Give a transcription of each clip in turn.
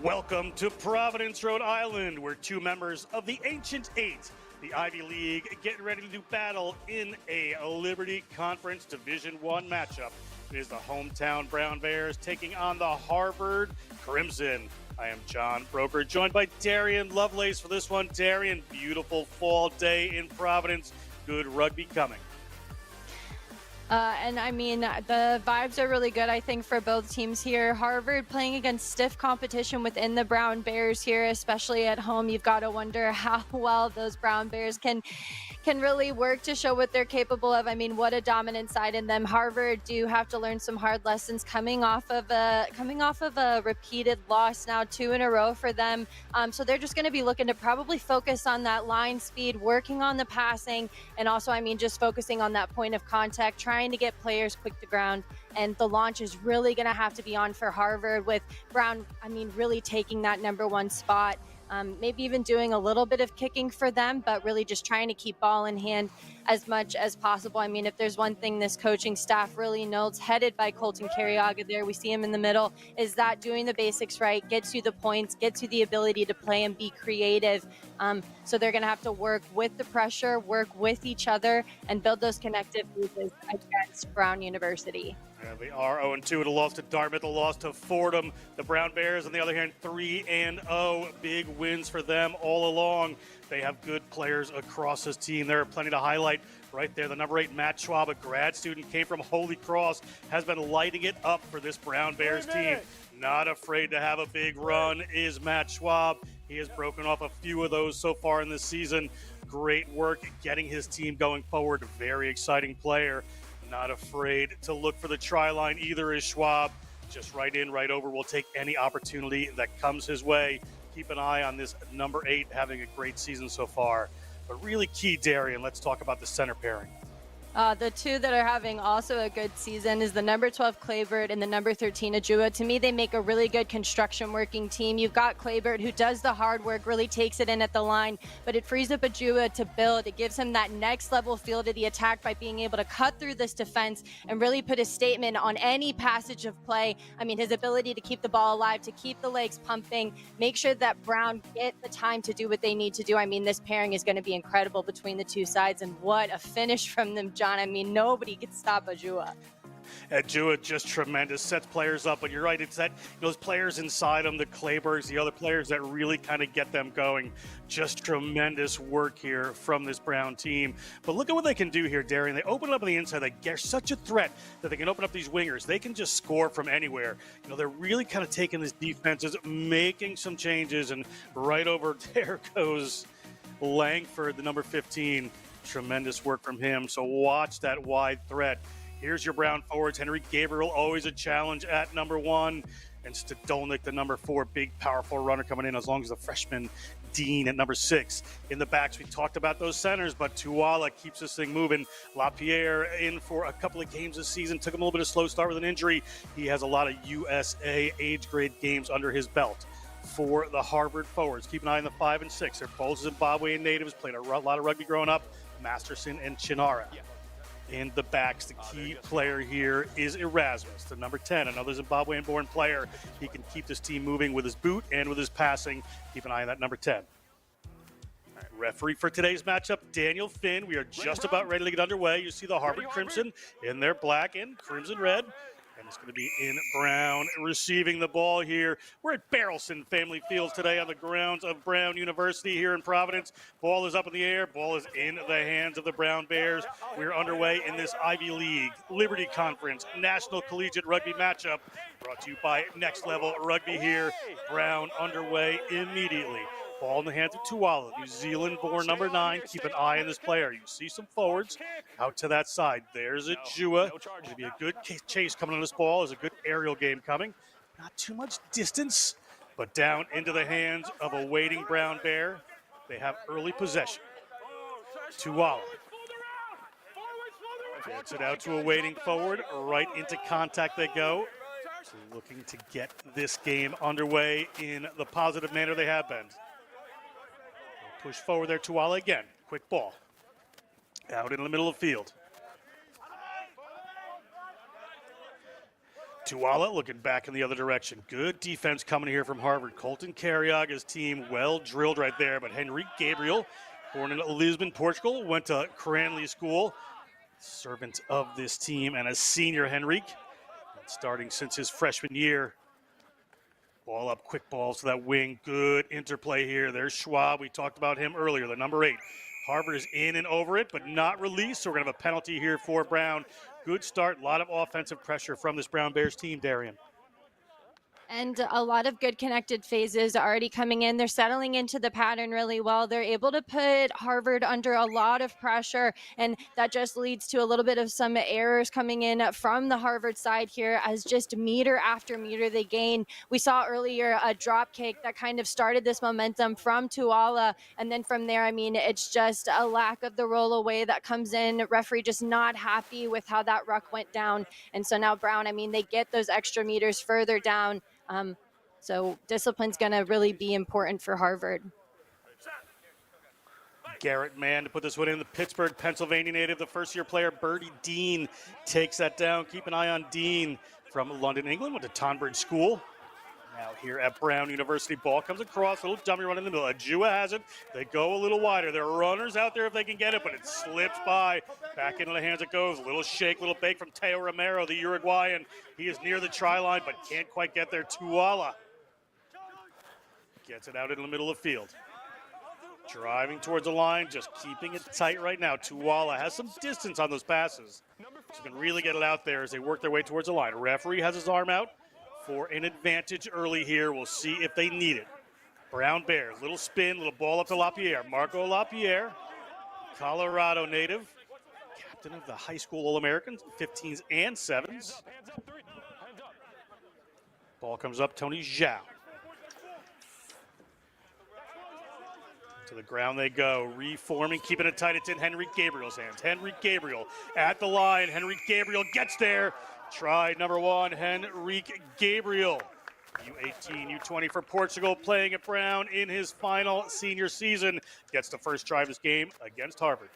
Welcome to Providence, Rhode Island, where two members of the Ancient Eight, the Ivy League, getting ready to do battle in a Liberty Conference Division I matchup. It is the hometown Brown Bears taking on the Harvard Crimson. I am John Broker, joined by Darian Lovelace for this one. Darian, beautiful fall day in Providence. Good rugby coming. And I mean, the vibes are really good, I think, for both teams here. Harvard playing against stiff competition within the Brown Bears here, especially at home. You've got to wonder how well those Brown Bears can really work to show what they're capable of. I mean, what a dominant side in them. Harvard do have to learn some hard lessons coming off of a repeated loss now, 2 in a row for them. So they're just going to be looking to probably focus on that line speed, working on the passing, and also, I mean, just focusing on that point of contact, trying to get players quick to ground. And the launch is really going to have to be on for Harvard, with Brown, I mean, really taking that #1 spot. Maybe even doing a little bit of kicking for them, but really just trying to keep ball in hand as much as possible. I mean, if there's one thing this coaching staff really knows, headed by Colton Carriaga there, we see him in the middle, is that doing the basics right gets you the points, gets you the ability to play and be creative. So they're going to have to work with the pressure, work with each other, and build those connective pieces against Brown University. Yeah, they are 0-2 at a loss to Dartmouth, a loss to Fordham. The Brown Bears, on the other hand, 3-0. Big wins for them all along. They have good players across this team. There are plenty to highlight right there. The #8, Matt Schwab, a grad student, came from Holy Cross, has been lighting it up for this Brown Bears team. Not afraid to have a big run is Matt Schwab. He has broken off a few of those so far in this season. Great work getting his team going forward. Very exciting player. Not afraid to look for the try line either is Schwab. Just right in, right over. Will take any opportunity that comes his way. Keep an eye on this #8 having a great season so far. But really key, Darian, let's talk about the center pairing. The two that are having also a good season is the #12 Clayberg and the #13 Edjua. To me, they make a really good construction working team. You've got Clayberg, who does the hard work, really takes it in at the line, but it frees up Edjua to build. It gives him that next level feel to the attack by being able to cut through this defense and really put a statement on any passage of play. I mean, his ability to keep the ball alive, to keep the legs pumping, make sure that Brown get the time to do what they need to do. I mean, this pairing is going to be incredible between the two sides, and what a finish from them, John. I mean, nobody can stop Edjua. Edjua just tremendous, sets players up, but you're right, it's that those players inside them, the Claybergs, the other players that really kind of get them going. Just tremendous work here from this Brown team. But look at what they can do here, Darian. They open it up on the inside. They're such a threat that they can open up these wingers. They can just score from anywhere. You know, they're really kind of taking this defenses, making some changes, and right over there goes Langford, the #15. Tremendous work from him. So watch that wide threat. Here's your Brown forwards. Henry Gabriel, always a challenge at #1. And Stodolnik, the #4, big, powerful runner coming in, as long as the freshman Dean at #6. In the backs, we talked about those centers, but Tuala keeps this thing moving. Lapierre in for a couple of games this season. Took him a little bit of a slow start with an injury. He has a lot of USA age grade games under his belt. For the Harvard forwards, keep an eye on the 5 and 6. They're both Zimbabwean natives, played a lot of rugby growing up. Masterson and Chinara. In the backs, the key player here is Erasmus, the #10, another Zimbabwean-born player. He can keep this team moving with his boot and with his passing. Keep an eye on that #10. Referee for today's matchup, Daniel Finn. We are just about ready to get underway. You see the Harvard Crimson in their black and crimson red. And it's going to be in Brown receiving the ball here. We're at Barrelson Family Fields today on the grounds of Brown University here in Providence. Ball is up in the air. Ball is in the hands of the Brown Bears. We're underway in this Ivy League, Liberty Conference, National Collegiate Rugby matchup brought to you by Next Level Rugby here. Brown underway immediately. Ball in the hands of Tuala, New Zealand-born #9. Keep an eye on this player. You see some forwards out to that side. There's Edjua. It'll be a good chase coming on this ball. There's a good aerial game coming. Not too much distance, but down into the hands of a waiting Brown Bear. They have early possession. Tuala gets it out to a waiting forward. Right into contact they go. So looking to get this game underway in the positive manner they have been. Push forward there, Tuala again. Quick ball. Out in the middle of the field. Tuala looking back in the other direction. Good defense coming here from Harvard. Colton Carriaga's team well drilled right there, but Henrique Gabriel, born in Lisbon, Portugal, went to Cranley School. Servant of this team and a senior, Henrique, starting since his freshman year. Ball up, quick balls to that wing. Good interplay here. There's Schwab. We talked about him earlier, the number 8. Harvard is in and over it, but not released, so we're going to have a penalty here for Brown. Good start, a lot of offensive pressure from this Brown Bears team, Darian. And a lot of good connected phases already coming in. They're settling into the pattern really well. They're able to put Harvard under a lot of pressure, and that just leads to a little bit of some errors coming in from the Harvard side here as just meter after meter they gain. We saw earlier a drop kick that kind of started this momentum from Tuala, and then from there, I mean, it's just a lack of the roll away that comes in. Referee just not happy with how that ruck went down. And so now Brown, I mean, they get those extra meters further down. So discipline's going to really be important for Harvard. Garrett Mann to put this one in. The Pittsburgh, Pennsylvania native, the first-year player, Bertie Dean, takes that down. Keep an eye on Dean from London, England, went to Tonbridge School. Now here at Brown University, ball comes across, a little dummy run in the middle. Edjua has it. They go a little wider. There are runners out there if they can get it, but it slips by. Back into the hands it goes. Little shake, little bake from Teo Romero, the Uruguayan. He is near the try line, but can't quite get there. Tuala gets it out in the middle of the field. Driving towards the line, just keeping it tight right now. Tuala has some distance on those passes. So can really get it out there as they work their way towards the line. Referee has his arm out for an advantage early here. We'll see if they need it. Brown Bears, little spin, little ball up to Lapierre. Marco Lapierre, Colorado native, captain of the high school All-Americans, 15s and 7s. Ball comes up, Tony Zhao. To the ground they go, reforming, keeping it tight. It's in Henrique Gabriel's hands. Henrique Gabriel at the line. Henrique Gabriel gets there. Try number 1, Henrique Gabriel. U18, U20 for Portugal, playing at Brown in his final senior season. Gets the first try of this game against Harvard.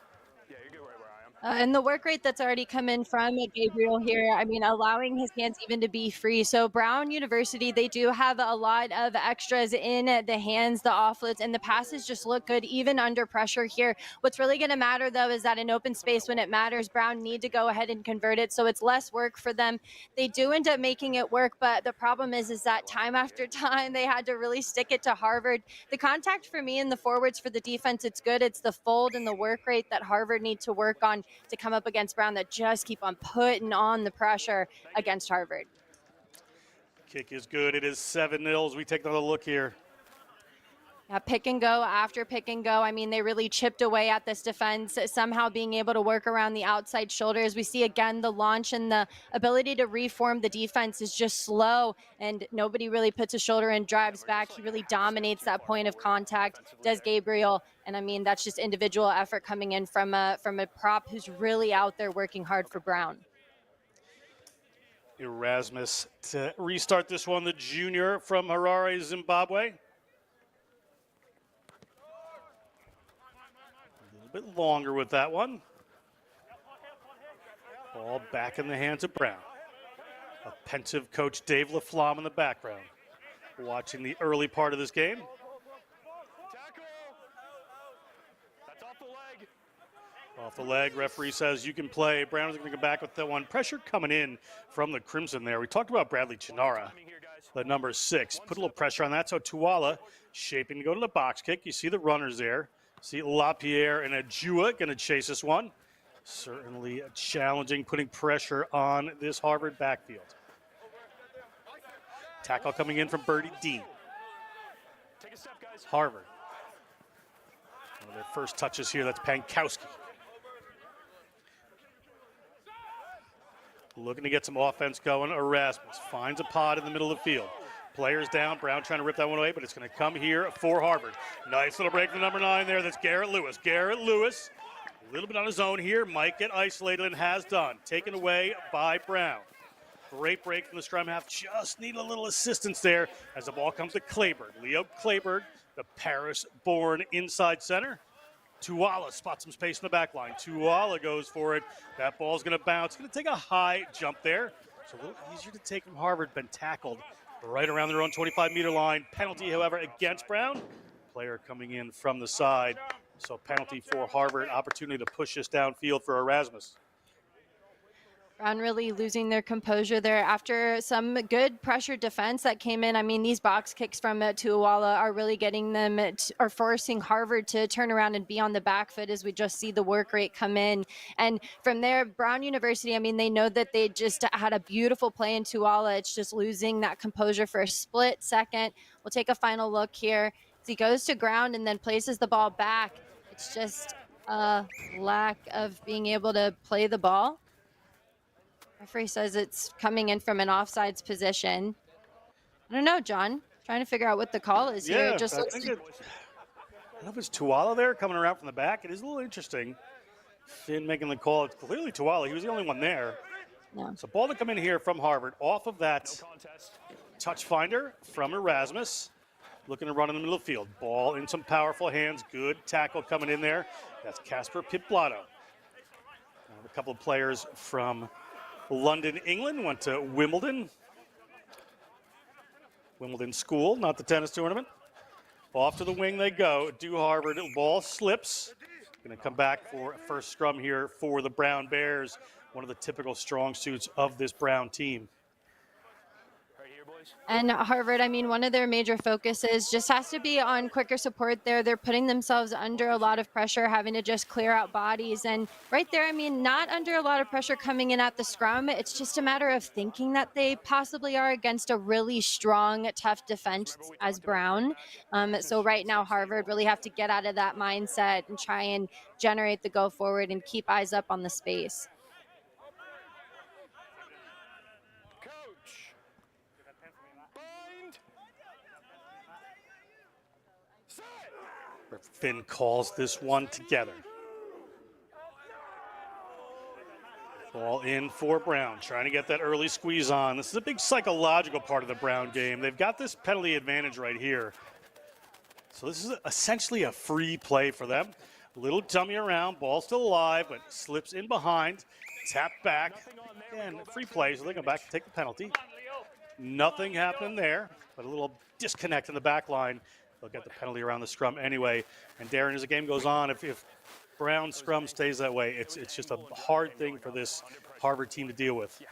And the work rate that's already come in from Gabriel here, I mean, allowing his hands even to be free. So Brown University, they do have a lot of extras in the hands, the offloads, and the passes just look good even under pressure here. What's really going to matter, though, is that in open space when it matters, Brown need to go ahead and convert it. So it's less work for them. They do end up making it work, but the problem is that time after time, they had to really stick it to Harvard. The contact for me in the forwards for the defense, it's good. It's the fold and the work rate that Harvard need to work on to come up against Brown that just keep on putting on the pressure against Harvard. Kick is good. It is 7-0. We take another look here. Yeah, pick and go after pick and go. I mean, they really chipped away at this defense, somehow being able to work around the outside shoulders. We see again the launch and the ability to reform the defense is just slow, and nobody really puts a shoulder and drives back. He really dominates that point of contact, does Gabriel. And I mean, that's just individual effort coming in from a prop who's really out there working hard for Brown. Erasmus to restart this one, the junior from Harare, Zimbabwe. Bit longer with that one. Ball back in the hands of Brown. A pensive coach Dave LaFlamme in the background, watching the early part of this game. That's off the leg. Off the leg, referee says you can play. Brown is going to come back with that one. Pressure coming in from the Crimson there. We talked about Bradley Chinara, the number 6. Put a little pressure on that. So Tuala shaping to go to the box kick. You see the runners there. See Lapierre and Edjua going to chase this one. Certainly challenging, putting pressure on this Harvard backfield. Tackle coming in from Bertie Dean. Take a step, guys. Harvard. One of their first touches here, that's Pankowski. Looking to get some offense going. Erasmus finds a pod in the middle of the field. Players down. Brown trying to rip that one away, but it's going to come here for Harvard. Nice little break from number 9 there. That's Garrett Lewis. Garrett Lewis, a little bit on his own here. Might get isolated and has done. Taken away by Brown. Great break from the scrum half. Just need a little assistance there as the ball comes to Clayberg. Leo Clayberg, the Paris-born inside center. Tuala spots some space in the back line. Tuala goes for it. That ball's going to bounce. Going to take a high jump there. It's a little easier to take from Harvard, been tackled right around their own 25-meter line. Penalty, however, against Brown. Player coming in from the side. So penalty for Harvard, opportunity to push this downfield for Erasmus. Brown really losing their composure there after some good pressure defense that came in. I mean, these box kicks from Tuawala are really getting them, are forcing Harvard to turn around and be on the back foot as we just see the work rate come in. And from there, Brown University, I mean, they know that they just had a beautiful play in Tuawala. It's just losing that composure for a split second. We'll take a final look here as he goes to ground and then places the ball back. It's just a lack of being able to play the ball. Referee says it's coming in from an offsides position. I don't know, John. Trying to figure out what the call is here. It just looks like I don't know if it's Tuwala there coming around from the back. It is a little interesting. Finn making the call. It's clearly Tuwala. He was the only one there. Yeah. So ball to come in here from Harvard off of that touch finder from Erasmus. Looking to run in the middle of the field. Ball in some powerful hands. Good tackle coming in there. That's Casper Pipblato. A couple of players from London, England, went to Wimbledon. Wimbledon School, not the tennis tournament. Off to the wing they go. Do Harvard, ball slips. Going to come back for a first scrum here for the Brown Bears. One of the typical strong suits of this Brown team. And Harvard, I mean, one of their major focuses just has to be on quicker support there. They're putting themselves under a lot of pressure, having to just clear out bodies. And right there, I mean, not under a lot of pressure coming in at the scrum. It's just a matter of thinking that they possibly are against a really strong, tough defense as Brown. So right now, Harvard really have to get out of that mindset and try and generate the go forward and keep eyes up on the space. Finn calls this one together. Ball in for Brown, trying to get that early squeeze on. This is a big psychological part of the Brown game. They've got this penalty advantage right here. So this is essentially a free play for them. A little dummy around, ball still alive, but slips in behind, tap back. Again, free play, so they come back and take the penalty. Nothing happened there, but a little disconnect in the back line. They'll get the penalty around the scrum anyway. And Darren, as the game goes on, if Brown scrum stays that way, it's just a hard thing for this Harvard team to deal with.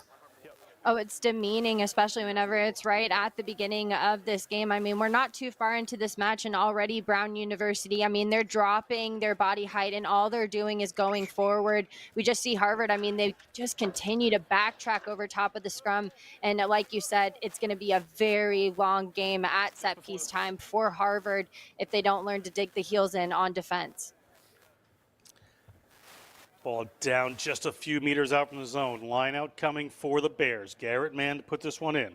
Oh, it's demeaning, especially whenever it's right at the beginning of this game. I mean, we're not too far into this match and already Brown University, I mean, they're dropping their body height and all they're doing is going forward. We just see Harvard, I mean, they just continue to backtrack over top of the scrum. And like you said, it's going to be a very long game at set piece time for Harvard if they don't learn to dig the heels in on defense. Ball down just a few meters out from the zone. Line out coming for the Bears. Garrett Mann to put this one in.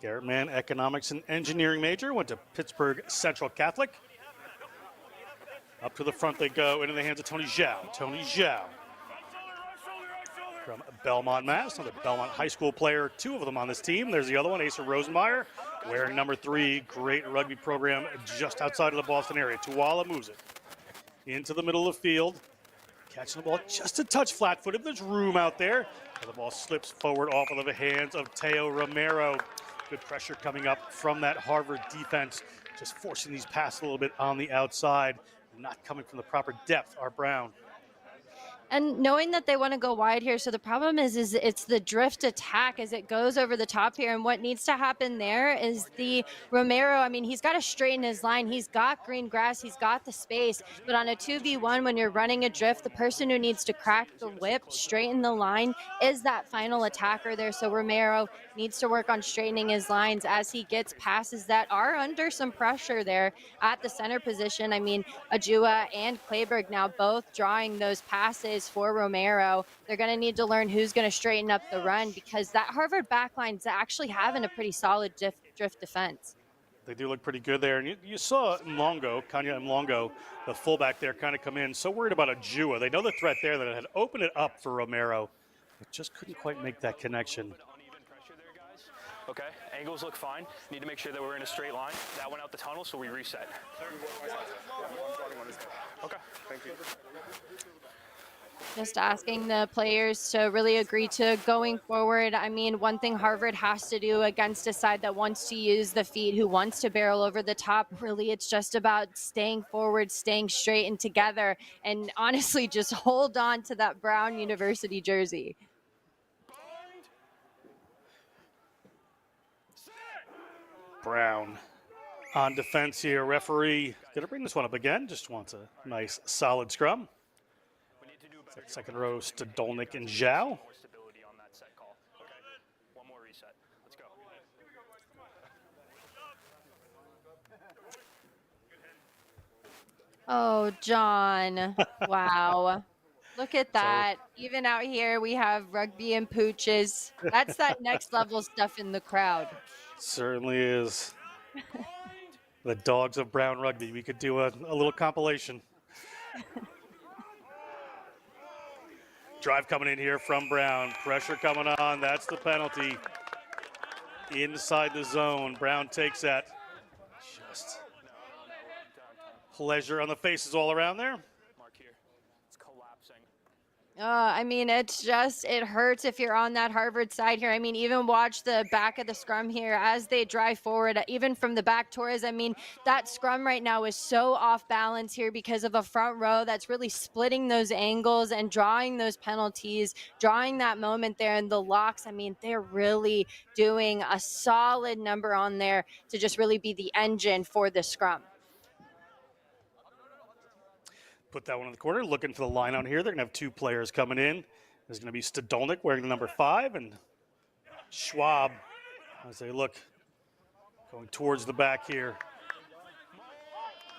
Garrett Mann, economics and engineering major, went to Pittsburgh Central Catholic. Up to the front they go, into the hands of Tony Zhao. Tony Zhao from Belmont, Mass. Another Belmont High School player, two of them on this team. There's the other one, Asa Rosenmeyer, wearing number 3. Great rugby program just outside of the Boston area. Tuwala moves it into the middle of the field. Catching the ball just a touch flat-footed. There's room out there. The ball slips forward off of the hands of Teo Romero. Good pressure coming up from that Harvard defense. Just forcing these passes a little bit on the outside. Not coming from the proper depth are Brown. And knowing that they want to go wide here, so the problem is it's the drift attack as it goes over the top here. And what needs to happen there is the Romero, I mean, he's got to straighten his line. He's got green grass. He's got the space. But on a 2v1, when you're running a drift, the person who needs to crack the whip, straighten the line, is that final attacker there. So Romero needs to work on straightening his lines as he gets passes that are under some pressure there at the center position. I mean, Edjua and Clayberg now both drawing those passes for Romero. They're going to need to learn who's going to straighten up the run because that Harvard backline's actually having a pretty solid drift defense. They do look pretty good there. And you saw Kanya Mlongo, the fullback there, kind of come in. So worried about Edjua. They know the threat there that it had opened it up for Romero. But just couldn't quite make that connection. Okay, angles look fine. Need to make sure that we're in a straight line. That went out the tunnel, so we reset. Okay, thank you. Just asking the players to really agree to going forward. I mean, one thing Harvard has to do against a side that wants to use the feet, who wants to barrel over the top, really, it's just about staying forward, staying straight and together, and honestly, just hold on to that Brown University jersey. Brown on defense here. Referee going to bring this one up again. Just wants a nice solid scrum. Second row, Stodolnik and Zhao. More stability on that set call. Okay. One more reset. Let's go. Oh, John. Wow. Look at that. Even out here, we have rugby and pooches. That's that next level stuff in the crowd. Certainly is. The dogs of Brown Rugby. We could do a little compilation. Drive coming in here from Brown. Pressure coming on. That's the penalty. Inside the zone. Brown takes that. Just pleasure on the faces all around there. Mark here. It's collapsing. I mean, it hurts if you're on that Harvard side here. I mean, even watch the back of the scrum here as they drive forward, even from the back Torres. I mean, that scrum right now is so off balance here because of a front row that's really splitting those angles and drawing those penalties, drawing that moment there in the locks. I mean, they're really doing a solid number on there to just really be the engine for the scrum. Put that one in the corner. Looking for the line on here. They're going to have two players coming in. There's going to be Stodolnik wearing the number 5 and Schwab as they look going towards the back here.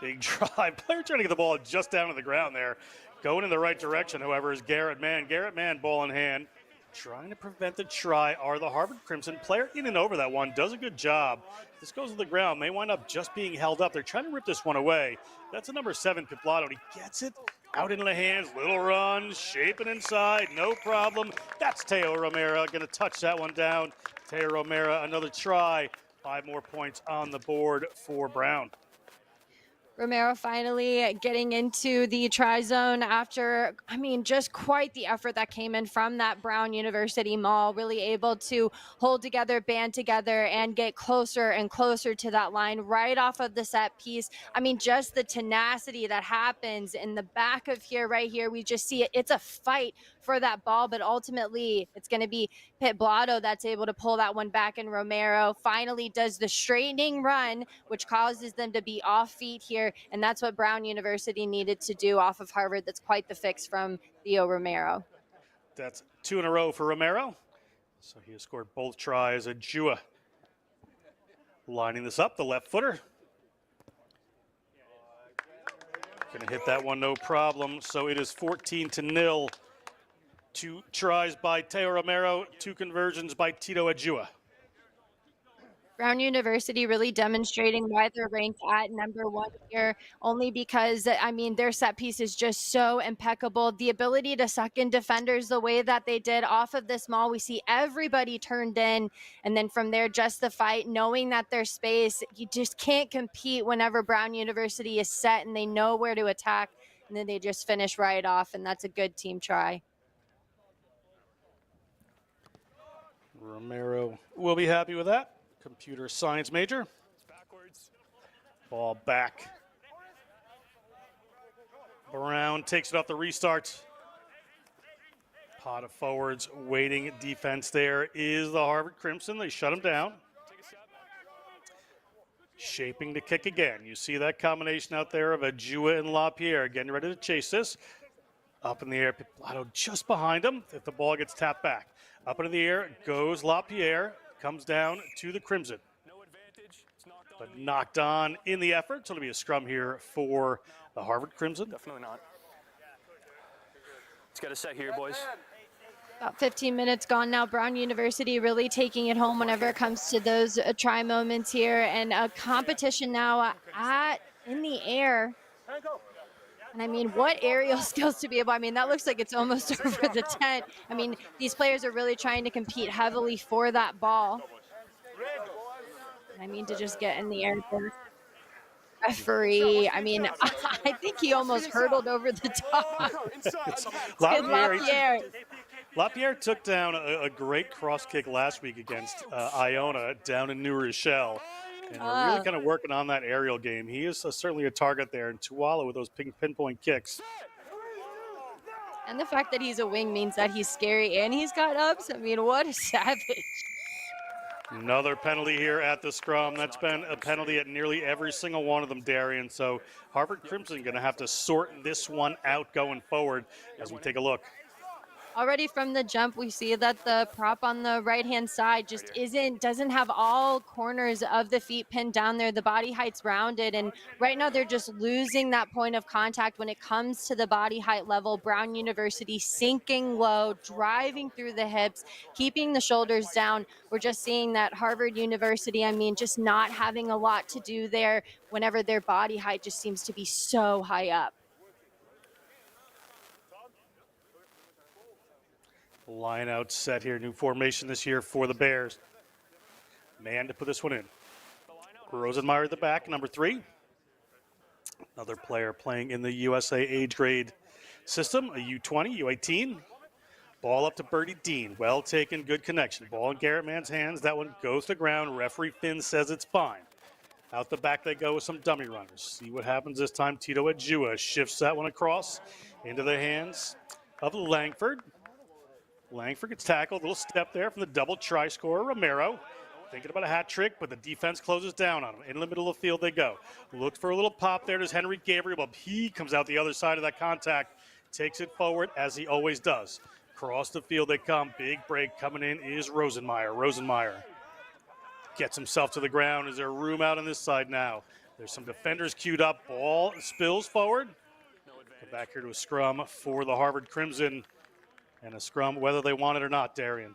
Big drive. Player trying to get the ball just down to the ground there. Going in the right direction, however, is Garrett Mann. Garrett Mann, ball in hand. Trying to prevent the try are the Harvard Crimson. Player in and over that one. Does a good job. This goes to the ground. May wind up just being held up. They're trying to rip this one away. That's a number 7, Piplato. And he gets it out into the hands. Little run. Shaping inside. No problem. That's Teo Romero. Going to touch that one down. Teo Romero, another try. 5 more points on the board for Brown. Romero finally getting into the try zone after, I mean, just quite the effort that came in from that Brown University maul, really able to hold together, band together, and get closer and closer to that line right off of the set piece. I mean, just the tenacity that happens in the back of here, right here, we just see it. It's a fight for that ball, but ultimately it's going to be Piplato that's able to pull that one back, and Romero finally does the straightening run, which causes them to be off feet here, and that's what Brown University needed to do off of Harvard. That's quite the fix from Theo Romero. That's 2 in a row for Romero. So he has scored both tries. Edjua lining this up, the left footer. Going to hit that one, no problem. So it is 14-0. 2 tries by Teo Romero, 2 conversions by Tito Edjua. Brown University really demonstrating why they're ranked at number 1 here, only because, I mean, their set piece is just so impeccable. The ability to suck in defenders the way that they did off of this maul, we see everybody turned in, and then from there, just the fight, knowing that there's space. You just can't compete whenever Brown University is set and they know where to attack, and then they just finish right off, and that's a good team try. Romero will be happy with that. Computer science major. Backwards. Ball back. Brown takes it off the restart. Pot of forwards waiting defense there is the Harvard Crimson. They shut him down. Shaping to kick again. You see that combination out there of Edjua and Lapierre. Getting ready to chase this. Up in the air, Piplato just behind him if the ball gets tapped back. Up into the air goes Lapierre. Comes down to the Crimson. No advantage. It's knocked on. But knocked on in the effort. So it'll be a scrum here for the Harvard Crimson. Definitely not. Let's get a set here, boys. About 15 minutes gone now. Brown University really taking it home whenever it comes to those try moments here. And a competition now in the air. And I mean, what aerial skills to be able, I mean, that looks like it's almost over the tent. I mean, these players are really trying to compete heavily for that ball. I mean, to just get in the air there. referee, I mean, I think he almost hurdled over the top. Good Lapierre. Lapierre took down a great cross kick last week against Iona down in New Rochelle. And we're really kind of working on that aerial game. He is certainly a target there. And Tuala with those pinpoint kicks. And the fact that he's a wing means that he's scary and he's got ups. I mean, what a savage. Another penalty here at the scrum. That's been a penalty at nearly every single one of them, Darian. So Harvard Crimson going to have to sort this one out going forward as we take a look. Already from the jump, we see that the prop on the right-hand side just doesn't have all corners of the feet pinned down there. The body height's rounded, and right now they're just losing that point of contact when it comes to the body height level. Brown University sinking low, driving through the hips, keeping the shoulders down. We're just seeing that Harvard University, I mean, just not having a lot to do there whenever their body height just seems to be so high up. Line out set here, new formation this year for the Bears. Man to put this one in. Rosenmeyer at the back, number 3. Another player playing in the USA age grade system, a U20, U18. Ball up to Birdie Dean. Well taken, good connection. Ball in Garrett Mann's hands. That one goes to the ground. Referee Finn says it's fine. Out the back they go with some dummy runners. See what happens this time. Tito Edjua shifts that one across into the hands of Langford. Langford gets tackled. A little step there from the double try scorer, Romero. Thinking about a hat trick, but the defense closes down on him. In the middle of the field they go. Look for a little pop there. There's Henry Gabriel, but he comes out the other side of that contact. Takes it forward, as he always does. Across the field they come. Big break coming in is Rosenmeyer. Rosenmeyer gets himself to the ground. Is there room out on this side now? There's some defenders queued up. Ball spills forward. Go back here to a scrum for the Harvard Crimson. And a scrum, whether they want it or not, Darian.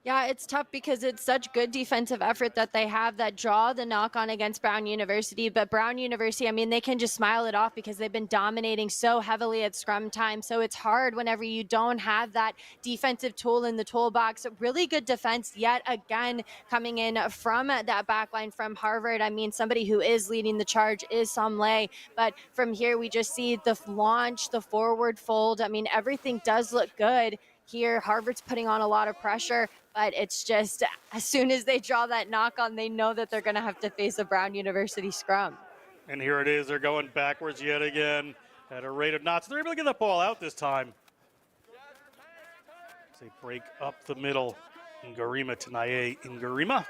Yeah, it's tough because it's such good defensive effort that they have that draw the knock on against Brown University. But Brown University, I mean, they can just smile it off because they've been dominating so heavily at scrum time. So it's hard whenever you don't have that defensive tool in the toolbox. Really good defense yet again coming in from that back line from Harvard. I mean, somebody who is leading the charge is Somlay. But from here, we just see the launch, the forward fold. I mean, everything does look good. Here, Harvard's putting on a lot of pressure, but it's just as soon as they draw that knock on, they know that they're going to have to face a Brown University scrum. And here it is. They're going backwards yet again at a rate of knots. They're able to get that ball out this time. They break up the middle. Ingarima to Naye Ingarima.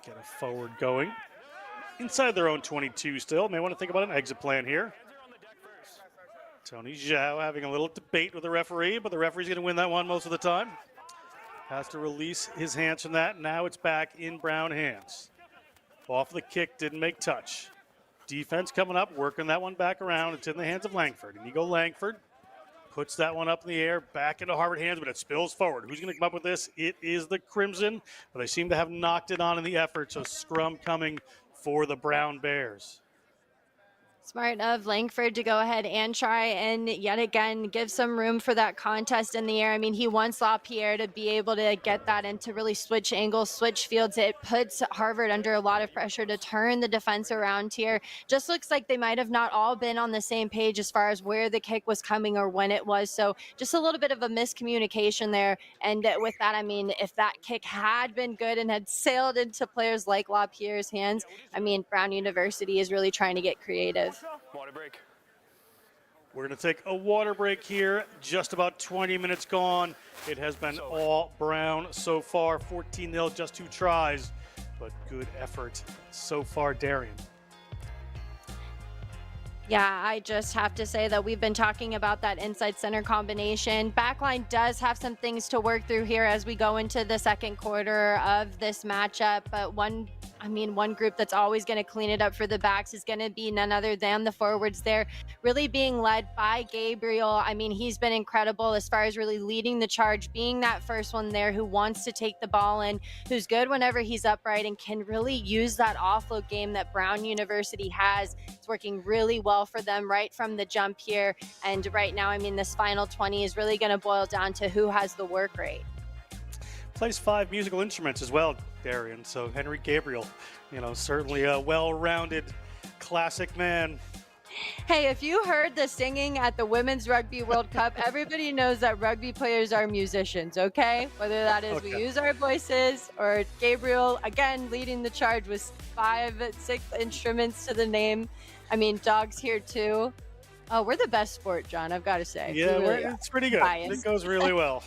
Get a forward going. Inside their own 22 still. May want to think about an exit plan here. Tony Zhao having a little debate with the referee, but the referee's going to win that one most of the time. Has to release his hands from that. Now it's back in Brown hands. Off the kick, didn't make touch. Defense coming up, working that one back around. It's in the hands of Langford. And you go Langford, puts that one up in the air, back into Harvard hands, but it spills forward. Who's going to come up with this? It is the Crimson, but they seem to have knocked it on in the effort, so scrum coming for the Brown Bears. Smart of Langford to go ahead and try and yet again give some room for that contest in the air. I mean, he wants Lapierre to be able to get that and to really switch angles, switch fields. It puts Harvard under a lot of pressure to turn the defense around here. Just looks like they might have not all been on the same page as far as where the kick was coming or when it was. So just a little bit of a miscommunication there. And with that, I mean, if that kick had been good and had sailed into players like Lapierre's hands, I mean, Brown University is really trying to get creative. Water break. We're going to take a water break here. Just about 20 minutes gone. It has been all Brown so far. 14-0, just 2 tries. But good effort so far, Darian. Yeah, I just have to say that we've been talking about that inside center combination. Backline does have some things to work through here as we go into the second quarter of this matchup. But one group that's always going to clean it up for the backs is going to be none other than the forwards there, really being led by Gabriel. I mean, he's been incredible as far as really leading the charge, being that first one there who wants to take the ball in, who's good whenever he's upright and can really use that offload game that Brown University has. It's working really well for them right from the jump here. And right now, I mean, this final 20 is really going to boil down to who has the work rate. plays 5 musical instruments as well, Darian. So Henry Gabriel, certainly a well-rounded classic man. Hey, if you heard the singing at the Women's Rugby World Cup, everybody knows that rugby players are musicians, okay? Whether that is we use our voices or Gabriel, again, leading the charge with 5, 6 instruments to the name. I mean, dogs here too. Oh, we're the best sport, John, I've got to say. Yeah, it's pretty good. Biased. It goes really well.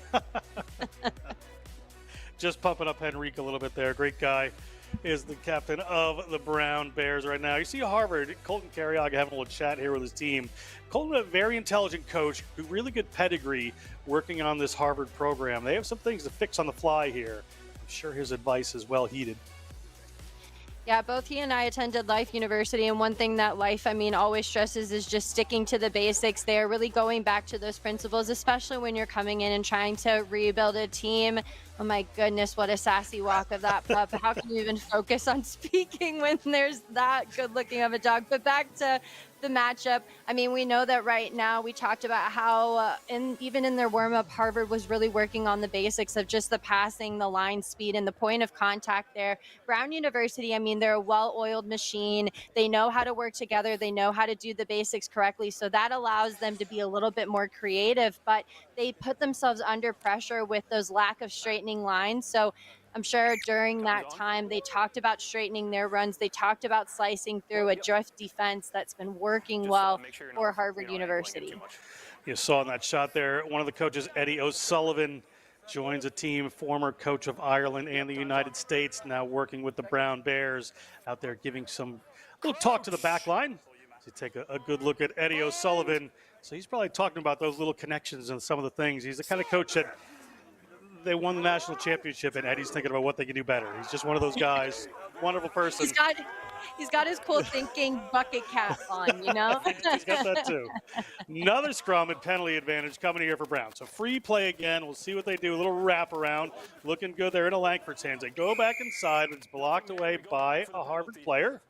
Just pumping up Henrique a little bit there. Great guy. Is the captain of the Brown Bears right now. You see Harvard, Colton Carriaga having a little chat here with his team. Colton, a very intelligent coach, really good pedigree working on this Harvard program. They have some things to fix on the fly here. I'm sure his advice is well heeded. Yeah, both he and I attended Life University, and one thing that Life, always stresses is just sticking to the basics. They're really going back to those principles, especially when you're coming in and trying to rebuild a team. Oh my goodness, what a sassy walk of that pup. How can you even focus on speaking when there's that good looking of a dog? But back to the matchup. We know that right now we talked about how even in their warm-up, Harvard was really working on the basics of just the passing, the line speed, and the point of contact there. Brown University, they're a well-oiled machine. They know how to work together. They know how to do the basics correctly. So that allows them to be a little bit more creative, but they put themselves under pressure with those lack of straightening lines. So I'm sure during that time they talked about straightening their runs. They talked about slicing through a drift defense that's been working well for Harvard University. You saw in that shot there, one of the coaches, Eddie O'Sullivan, joins a team, former coach of Ireland and the United States, now working with the Brown Bears, out there giving some little talk to the back line. So you take a good look at Eddie O'Sullivan. So he's probably talking about those little connections and some of the things. He's the kind of coach that they won the national championship, and Eddie's thinking about what they can do better. He's just one of those guys. Wonderful person. He's got his cool thinking bucket cap on, He's got that too. Another scrum and penalty advantage coming here for Brown. So free play again. We'll see what they do. A little wraparound. Looking good there in Langford's hands. They go back inside, but it's blocked away by a Harvard player.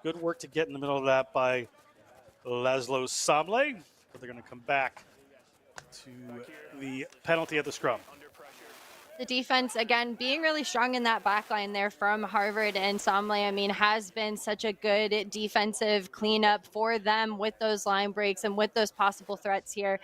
Good work to get in the middle of that by Laszlo Samle. But they're going to come back to the penalty at the scrum. The defense, again, being really strong in that back line there from Harvard, and Samle, has been such a good defensive cleanup for them with those line breaks and with those possible threats here.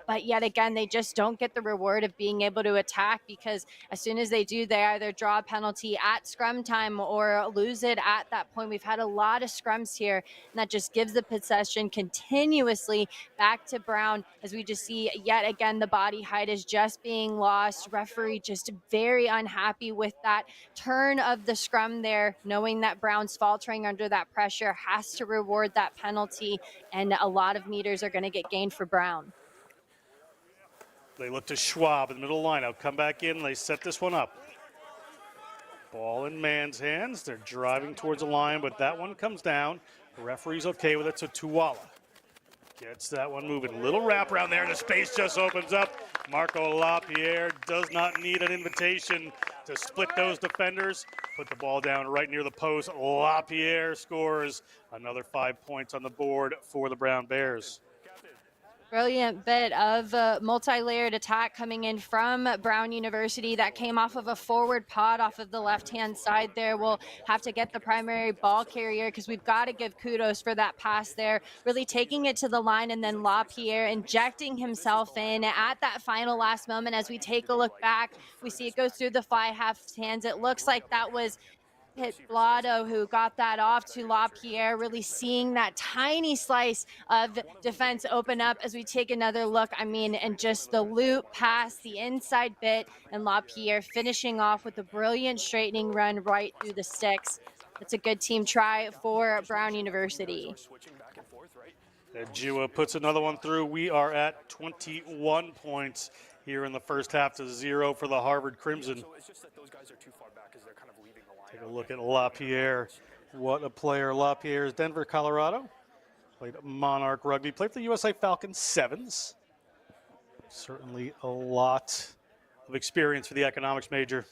But yet again, they just don't get the reward of being able to attack, because as soon as they do, they either draw a penalty at scrum time or lose it at that point. We've had a lot of scrums here, and that just gives the possession continuously back to Brown, as we just see yet again the body height is just being lost. Referee just very unhappy with that turn of the scrum there, knowing that Brown's faltering under that pressure, has to reward that penalty, and a lot of meters are going to get gained for Brown. They look to Schwab in the middle lineup. Come back in. They set this one up. Ball in man's hands. They're driving towards the line, but that one comes down. The referee's okay with it, so Tuwala gets that one moving. Little wraparound there, and the space just opens up. Marco Lapierre does not need an invitation to split those defenders. Put the ball down right near the post. Lapierre scores another 5 points on the board for the Brown Bears. Brilliant bit of multi-layered attack coming in from Brown University. That came off of a forward pod off of the left-hand side there. We'll have to get the primary ball carrier, because we've got to give kudos for that pass there. Really taking it to the line, and then Lapierre injecting himself in at that final last moment. As we take a look back, we see it goes through the fly half hands. It looks like that was hit Blotto who got that off to Lapierre, really seeing that tiny slice of defense open up. As we take another look, and just the loop past the inside bit, and Lapierre finishing off with a brilliant straightening run right through the sticks. It's a good team try for Brown University. Edjua puts another one through. We are at 21 points here in the first half to 0 for the Harvard Crimson. Take a look at Lapierre. What a player Lapierre is. Denver, Colorado. Played Monarch Rugby. Played for the USA Falcons Sevens. Certainly a lot of experience for the economics major.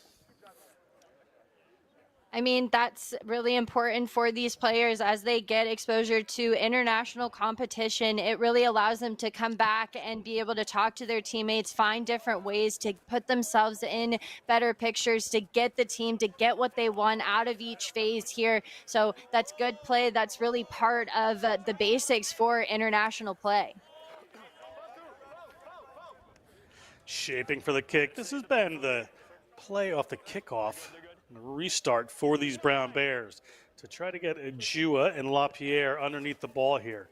I mean, that's really important for these players as they get exposure to international competition. It really allows them to come back and be able to talk to their teammates, find different ways to put themselves in better pictures, to get the team to get what they want out of each phase here. So that's good play. That's really part of the basics for international play. Shaping for the kick. This has been the play off the kickoff. Restart for these Brown Bears to try to get Edjua and Lapierre underneath the ball here.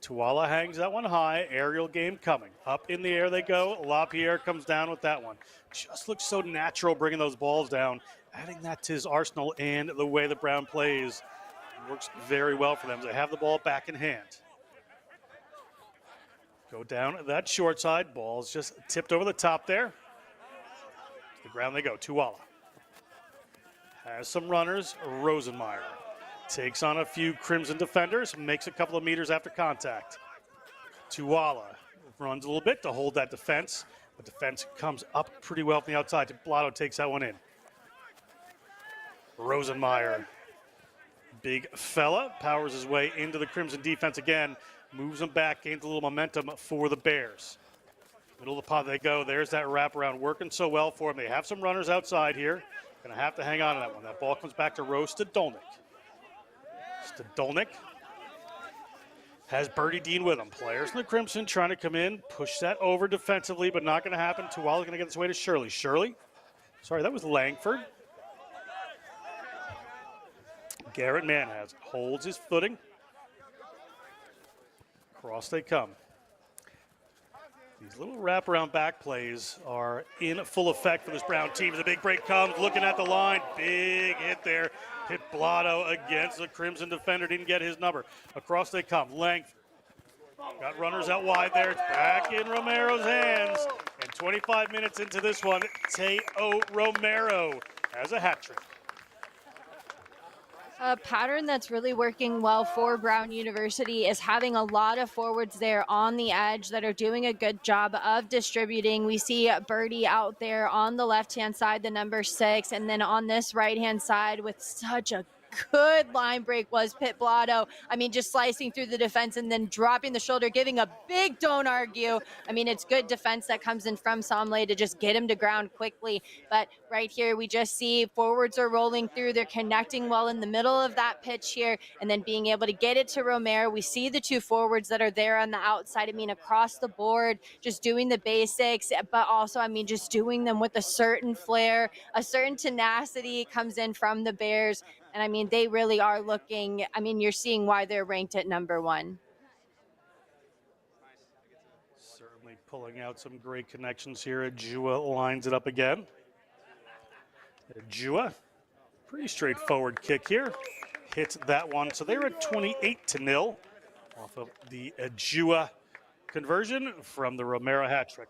Tuala hangs that one high. Aerial game coming. Up in the air they go. Lapierre comes down with that one. Just looks so natural bringing those balls down. Adding that to his arsenal and the way the Brown plays works very well for them. They have the ball back in hand. Go down that short side. Ball's just tipped over the top there. To the ground they go. Tuala has some runners. Rosenmeyer takes on a few Crimson defenders, makes a couple of meters after contact. Tuala runs a little bit to hold that defense. The defense comes up pretty well from the outside. Blotto takes that one in. Rosenmeyer, big fella, powers his way into the Crimson defense again, moves them back, gains a little momentum for the Bears. Middle of the pod they go. There's that wraparound working so well for them. They have some runners outside here. Going to have to hang on to that one. That ball comes back to Rose Stodolnik. Stodolnik has Birdie Dean with him. Players in the Crimson trying to come in, push that over defensively, but not going to happen. Tuala's going to get this way to Shirley. Sorry, that was Langford. Garrett Manhas holds his footing. Across they come. These little wraparound back plays are in full effect for this Brown team. The big break comes, looking at the line. Big hit there. Hit Blotto against the Crimson defender. Didn't get his number. Across they come. Length. Got runners out wide there. It's back in Romero's hands. And 25 minutes into this one, Teo Romero has a hat trick. A pattern that's really working well for Brown University is having a lot of forwards there on the edge that are doing a good job of distributing. We see Birdie out there on the left-hand side, the number 6, and then on this right-hand side with such a good line break was Pit Blotto. I mean, just slicing through the defense and then dropping the shoulder, giving a big don't argue. I mean, it's good defense that comes in from Somley to just get him to ground quickly. But right here, we just see forwards are rolling through. They're connecting well in the middle of that pitch here and then being able to get it to Romero. We see the two forwards that are there on the outside. I mean, across the board, just doing the basics, but also, I mean, just doing them with a certain flair, a certain tenacity comes in from the Bears. And I mean, they really are looking, I mean, you're seeing why they're ranked at number 1. Certainly pulling out some great connections here. Edjua lines it up again. Edjua, pretty straightforward kick here. Hits that one. So they're at 28-0 off of the Edjua conversion from the Romero hat trick.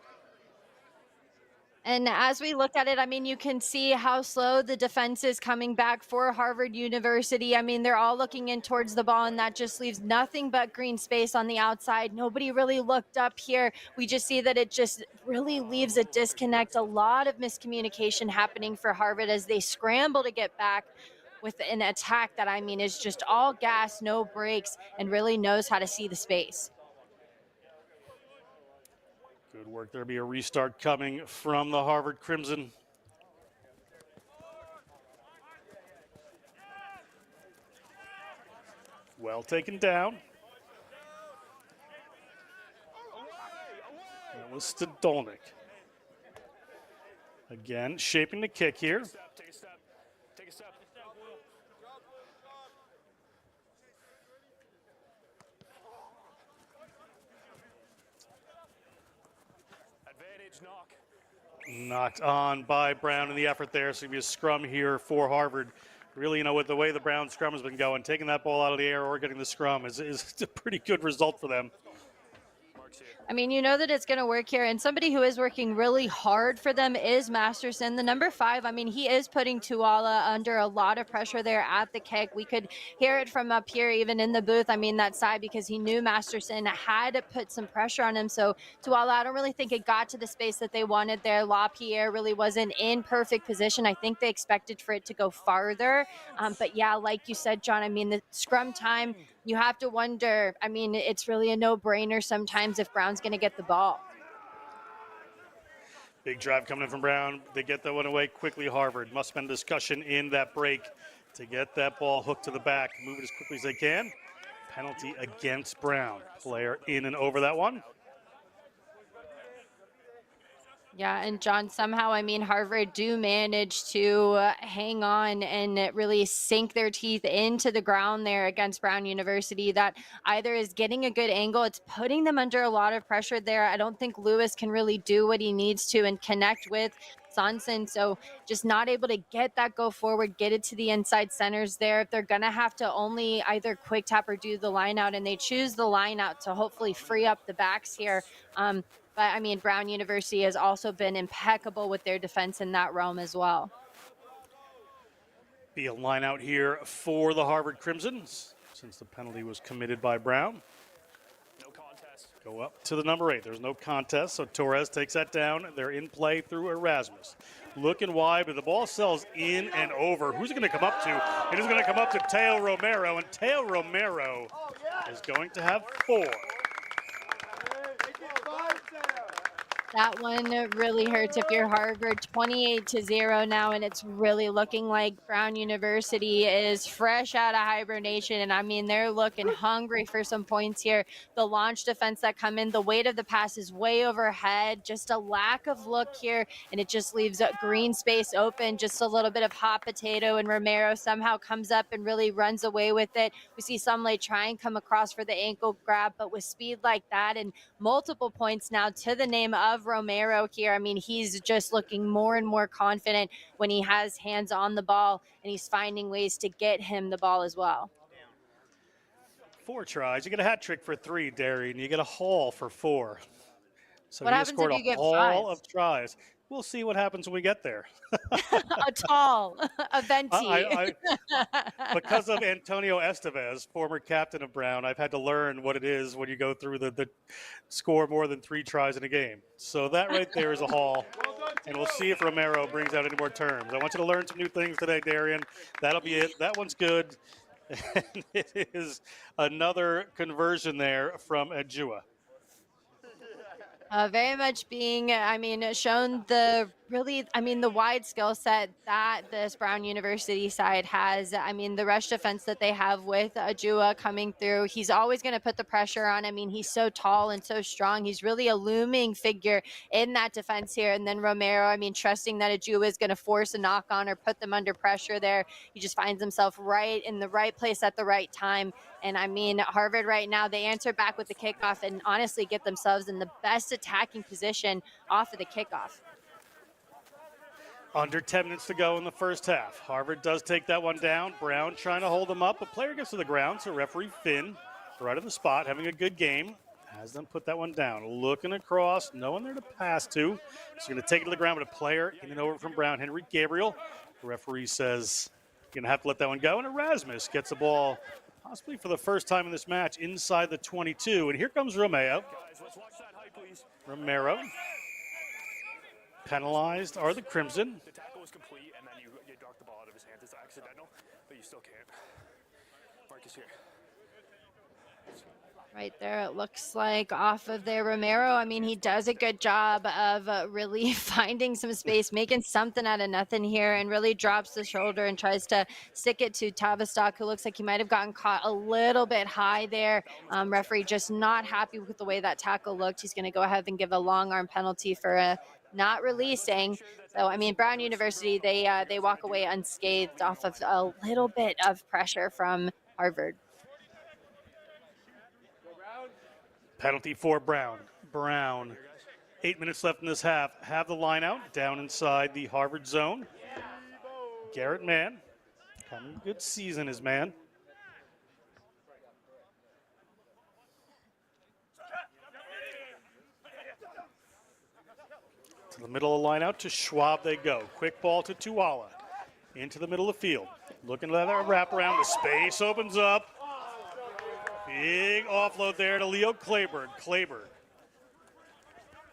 And as we look at it, I mean, you can see how slow the defense is coming back for Harvard University. I mean, they're all looking in towards the ball, and that just leaves nothing but green space on the outside. Nobody really looked up here. We just see that it just really leaves a disconnect, a lot of miscommunication happening for Harvard as they scramble to get back with an attack that, I mean, is just all gas, no brakes, and really knows how to see the space. Good work. There'll be a restart coming from the Harvard Crimson. Well taken down. That was Stodolnik. Again, shaping the kick here. Take a step. Take a step. Advantage knock. Knocked on by Brown in the effort there. So it'll be a scrum here for Harvard. Really, you know, with the way the Brown scrum has been going, taking that ball out of the air or getting the scrum is a pretty good result for them. Mark's here. I mean, you know that it's going to work here. And somebody who is working really hard for them is Masterson, the number 5. I mean, he is putting Tuala under a lot of pressure there at the kick. We could hear it from up here, even in the booth. I mean, that side, because he knew Masterson had to put some pressure on him. So Tuala, I don't really think it got to the space that they wanted there. Lapierre really wasn't in perfect position. I think they expected for it to go farther. But yeah, like you said, John, I mean, the scrum time, you have to wonder. I mean, it's really a no-brainer sometimes if Brown's going to get the ball. Big drive coming in from Brown. They get that one away quickly. Harvard must have been discussion in that break to get that ball hooked to the back, move it as quickly as they can. Penalty against Brown. Player in and over that one. Yeah, and John, somehow, I mean, Harvard do manage to hang on and really sink their teeth into the ground there against Brown University. That either is getting a good angle, it's putting them under a lot of pressure there. I don't think Lewis can really do what he needs to and connect with Sonson. So just not able to get that go forward, get it to the inside centers there. If they're going to have to only either quick tap or do the line out, and they choose the line out to hopefully free up the backs here. But I mean, Brown University has also been impeccable with their defense in that realm as well. Be a line out here for the Harvard Crimsons since the penalty was committed by Brown. No contest. Go up to the number 8. There's no contest, so Torres takes that down. They're in play through Erasmus. Looking wide, but the ball sells in and over. Who's it going to come up to? It is going to come up to Teo Romero, and Teo Romero is going to have 4. That one really hurts if you're Harvard. 28-0 now, and it's really looking like Brown University is fresh out of hibernation. And I mean, they're looking hungry for some points here. The launch defense that come in, the weight of the pass is way overhead. Just a lack of look here, and it just leaves a green space open. Just a little bit of hot potato, and Romero somehow comes up and really runs away with it. We see Sumley try and come across for the ankle grab, but with speed like that and multiple points now to the name of Romero here. I mean, he's just looking more and more confident when he has hands on the ball, and he's finding ways to get him the ball as well. 4 tries. You get a hat trick for 3, Darian. You get a haul for 4. So what happens if you get 5? Of tries. We'll see what happens when we get there. A tall, a venti. Because of Antonio Estevez, former captain of Brown, I've had to learn what it is when you go through the score more than 3 tries in a game. So that right there is a haul. And we'll see if Romero brings out any more terms. I want you to learn some new things today, Darian. That'll be it. That one's good. And it is another conversion there from Edjua. Very much being, I mean, shown the the wide skill set that this Brown University side has. I mean, the rush defense that they have with Edjua coming through, he's always going to put the pressure on. I mean, he's so tall and so strong. He's really a looming figure in that defense here. And then Romero, I mean, trusting that Edjua is going to force a knock on or put them under pressure there. He just finds himself right in the right place at the right time. And I mean, Harvard right now, they answer back with the kickoff and honestly get themselves in the best attacking position off of the kickoff. Under 10 minutes to go in the first half. Harvard does take that one down. Brown trying to hold them up. A player gets to the ground, so referee Finn, right on the spot, having a good game, has them put that one down. Looking across, no one there to pass to. So going to take it to the ground, but a player in and over from Brown, Henry Gabriel. The referee says, you're going to have to let that one go. And Erasmus gets the ball, possibly for the first time in this match, inside the 22. And here comes Romero. Guys, let's watch that height, please. Romero. Penalized are the Crimson. The tackle was complete, and then you knocked the ball out of his hands. It's accidental, but you still can't. Marcus here. Right there, it looks like off of there, Romero. I mean, he does a good job of really finding some space, making something out of nothing here, and really drops the shoulder and tries to stick it to Tavistock, who looks like he might have gotten caught a little bit high there. Referee just not happy with the way that tackle looked. He's going to go ahead and give a long arm penalty for not releasing. So, I mean, Brown University, they walk away unscathed off of a little bit of pressure from Harvard. Penalty for Brown. Brown, 8 minutes left in this half. Have the line out down inside the Harvard zone. Garrett Mann, having a good season, his man. To the middle of the line out to Schwab they go. Quick ball to Tuala. Into the middle of the field. Looking at that wraparound. The space opens up. Big offload there to Leo Clayberg. Clayberg.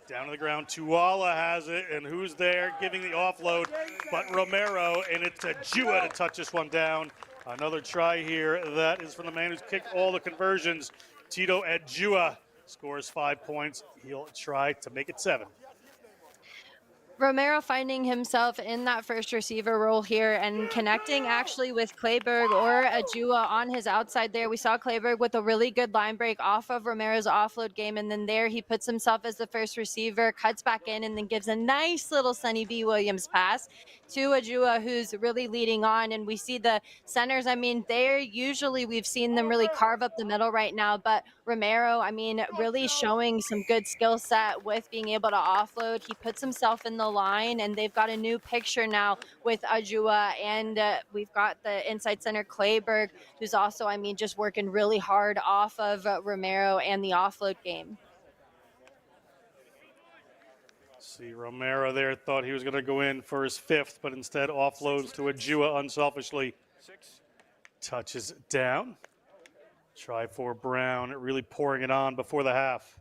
Down to the ground. Tuala has it. And who's there giving the offload? But Romero. And it's Edjua to touch this one down. Another try here. That is from the man who's kicked all the conversions. Tito Edjua scores 5 points. He'll try to make it 7. Romero finding himself in that first receiver role here and connecting actually with Clayberg or Edjua on his outside there. We saw Clayberg with a really good line break off of Romero's offload game, and then there he puts himself as the first receiver, cuts back in, and then gives a nice little Sonny B. Williams pass to Edjua, who's really leading on. And we see the centers, I mean, they're usually, we've seen them really carve up the middle right now, but Romero, I mean, really showing some good skill set with being able to offload. He puts himself in the line, and they've got a new picture now with Edjua, and we've got the inside center Clayberg, who's also, I mean, just working really hard off of Romero and the offload game. See, Romero there thought he was going to go in for his 5th, but instead offloads to Edjua unselfishly. Touches down. Try for Brown, really pouring it on before the half.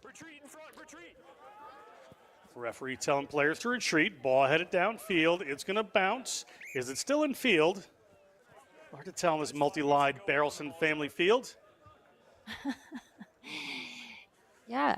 Retreat in front, retreat. Referee telling players to retreat. Ball headed downfield. It's going to bounce. Is it still in field? Hard to tell in this multi-line Barrelson family field. Yeah.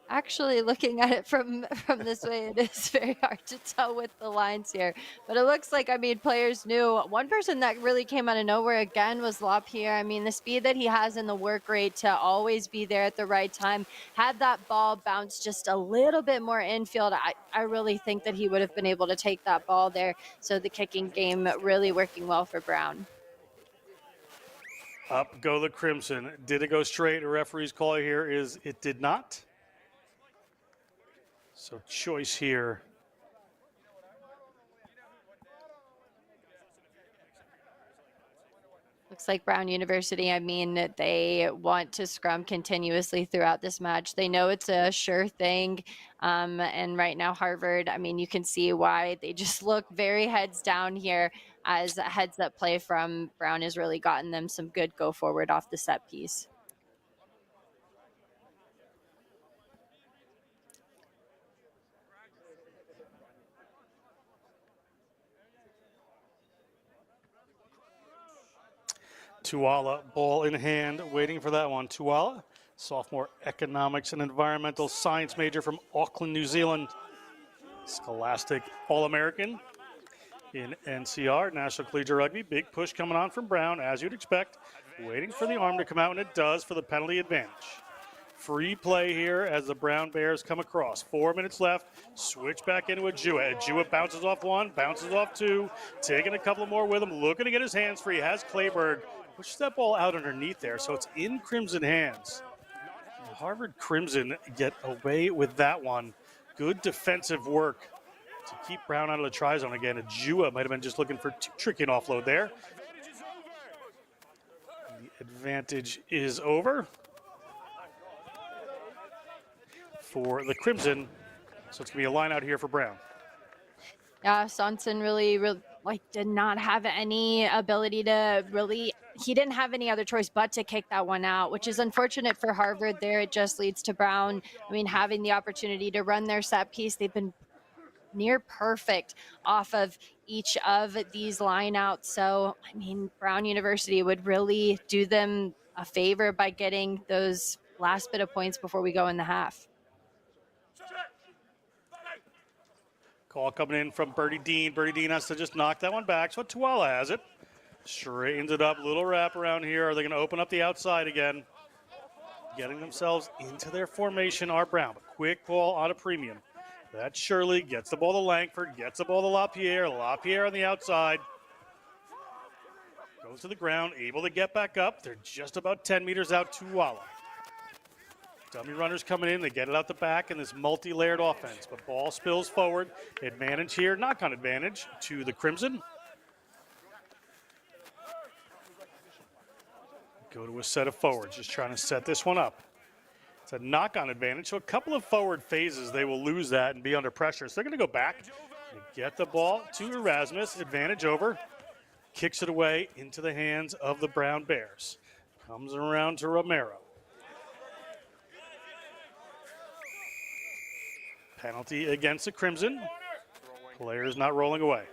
Actually, looking at it from this way, it is very hard to tell with the lines here. But it looks like, I mean, players knew. One person that really came out of nowhere again was Lapierre. I mean, the speed that he has and the work rate to always be there at the right time. Had that ball bounce just a little bit more infield, I really think that he would have been able to take that ball there. So the kicking game really working well for Brown. Up go the Crimson. Did it go straight? A referee's call here is it did not. So choice here. Looks like Brown University, I mean, they want to scrum continuously throughout this match. They know it's a sure thing. And right now, Harvard, I mean, you can see why they just look very heads down here as heads up play from Brown has really gotten them some good go forward off the set piece. Tuala, ball in hand, waiting for that one. Tuala, sophomore economics and environmental science major from Auckland, New Zealand. Scholastic All-American in NCR, National Collegiate Rugby. Big push coming on from Brown, as you'd expect. Waiting for the arm to come out, and it does for the penalty advantage. Free play here as the Brown Bears come across. 4 minutes left. Switch back into Edjua. Edjua bounces off 1, bounces off 2. Taking a couple more with him. Looking to get his hands free. Has Clayberg. Pushes that ball out underneath there, so it's in Crimson hands. Harvard Crimson get away with that one. Good defensive work to keep Brown out of the try zone again. Edjua might have been just looking for too tricky an offload there. The advantage is over for the Crimson, so it's going to be a line out here for Brown. Yeah, Sonson really did not have any ability to really, he didn't have any other choice but to kick that one out, which is unfortunate for Harvard there. It just leads to Brown, I mean, having the opportunity to run their set piece. They've been near perfect off of each of these lineouts. So, I mean, Brown University would really do them a favor by getting those last bit of points before we go in the half. Call coming in from Birdie Dean. Birdie Dean has to just knock that one back. So Tuala has it. Straightens it up. Little wrap around here. Are they going to open up the outside again? Getting themselves into their formation are Brown. But quick ball on a premium. That's Shirley. Gets the ball to Langford. Gets the ball to Lapierre. Lapierre on the outside. Goes to the ground. Able to get back up. They're just about 10 meters out. Tuala. Dummy runners coming in. They get it out the back in this multi-layered offense. But ball spills forward. Advantage here. Knock-on advantage to the Crimson. Go to a set of forwards, just trying to set this one up. It's a knock-on advantage, so a couple of forward phases, they will lose that and be under pressure. So they're going to go back and get the ball to Erasmus, advantage over, kicks it away into the hands of the Brown Bears. Comes around to Romero. Penalty against the Crimson. Players not rolling away.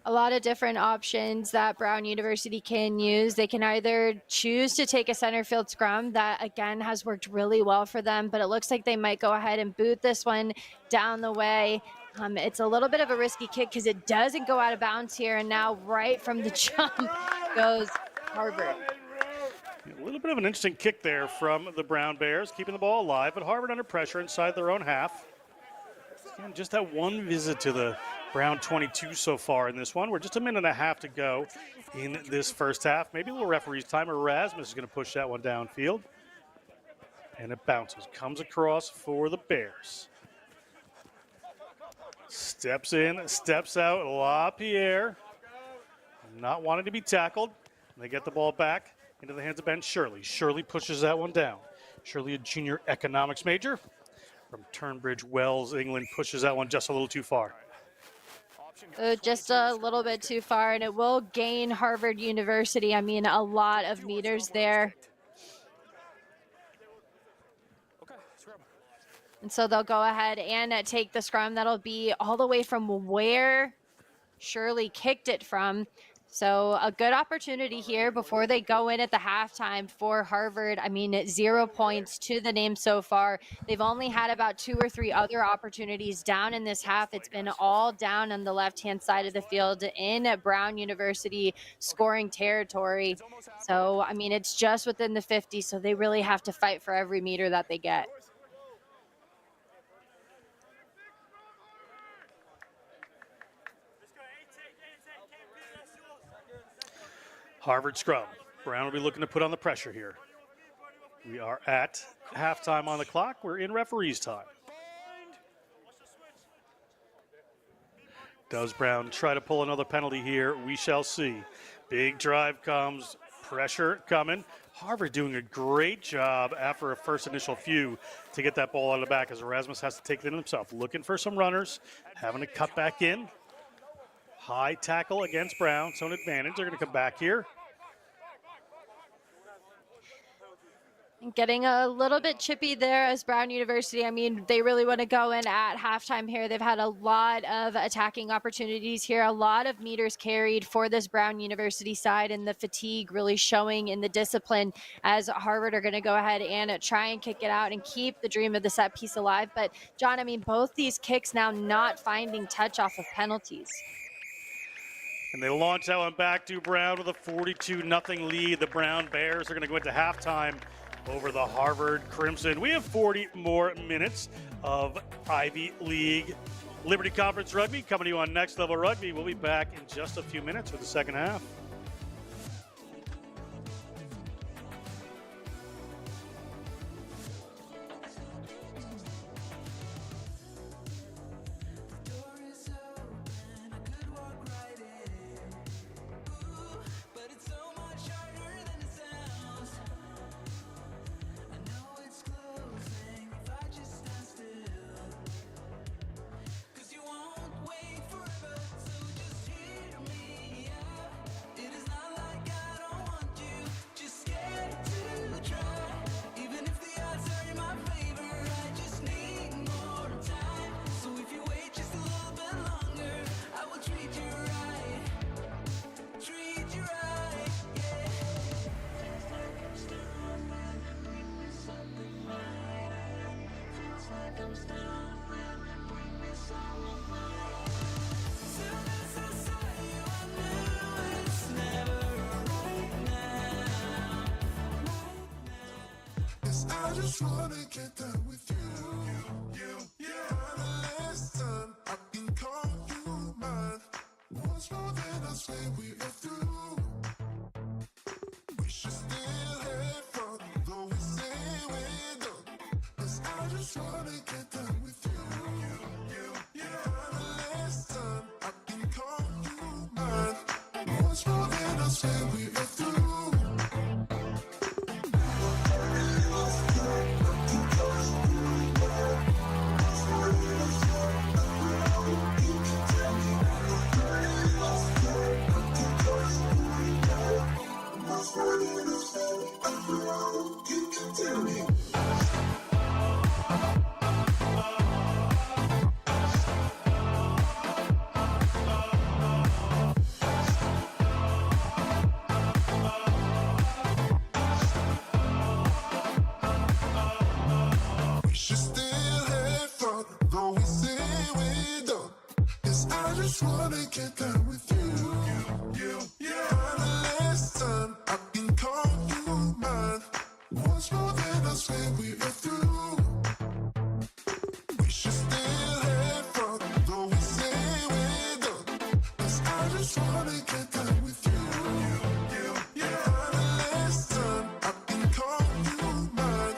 A lot of different options that Brown University can use. They can either choose to take a center field scrum that, again, has worked really well for them, but it looks like they might go ahead and boot this one down the way. It's a little bit of a risky kick because it doesn't go out of bounds here, and now right from the jump goes Harvard. A little bit of an interesting kick there from the Brown Bears, keeping the ball alive, but Harvard under pressure inside their own half. And just that one visit to the Brown 22 so far in this one. We're just a minute and a half to go in this first half. Maybe a little referee's time. Erasmus is going to push that one downfield. And it bounces. Comes across for the Bears. Steps in, steps out. Lapierre. Not wanting to be tackled. And they get the ball back into the hands of Ben Shirley. Shirley pushes that one down. Shirley, a junior economics major from Turnbridge Wells, England, pushes that one just a little too far. Just a little bit too far, and it will gain Harvard University. I mean, a lot of meters there. And so they'll go ahead and take the scrum. That'll be all the way from where Shirley kicked it from. So a good opportunity here before they go in at the halftime for Harvard. I mean, 0 points to the name so far. They've only had about 2 or 3 other opportunities down in this half. It's been all down on the left-hand side of the field in Brown University scoring territory. So, I mean, it's just within the 50, so they really have to fight for every meter that they get. Harvard scrum. Brown will be looking to put on the pressure here. We are at halftime on the clock. We're in referee's time. Does Brown try to pull another penalty here? We shall see. Big drive comes, pressure coming. Harvard doing a great job after a first initial few to get that ball out of the back as Erasmus has to take it in himself. Looking for some runners, having to cut back in. High tackle against Brown, so an advantage. They're going to come back here. Getting a little bit chippy there as Brown University. I mean, they really want to go in at halftime here. They've had a lot of attacking opportunities here, a lot of meters carried for this Brown University side, and the fatigue really showing in the discipline as Harvard are going to go ahead and try and kick it out and keep the dream of the set piece alive. But, John, I mean, both these kicks now not finding touch off of penalties. And they launch that one back to Brown with a 42-0 lead. The Brown Bears are going to go into halftime over the Harvard Crimson. We have 40 more minutes of Ivy League Liberty Conference Rugby coming to you on Next Level Rugby. We'll be back in just a few minutes for the second half. I just wanna get down with you. Listen, I can call you mine. Once more than I say we are through. We should still have fun, though we say we're done. 'Cause I just wanna get down with you. Listen, I can call you mine. Once more than I say we are through. wanna get down with you. Kinda last time I can call you mine. Once more than I say we are through. We should still have fun, though we say we're done. 'Cause I just wanna get down with you. Kinda last time I can call you mine.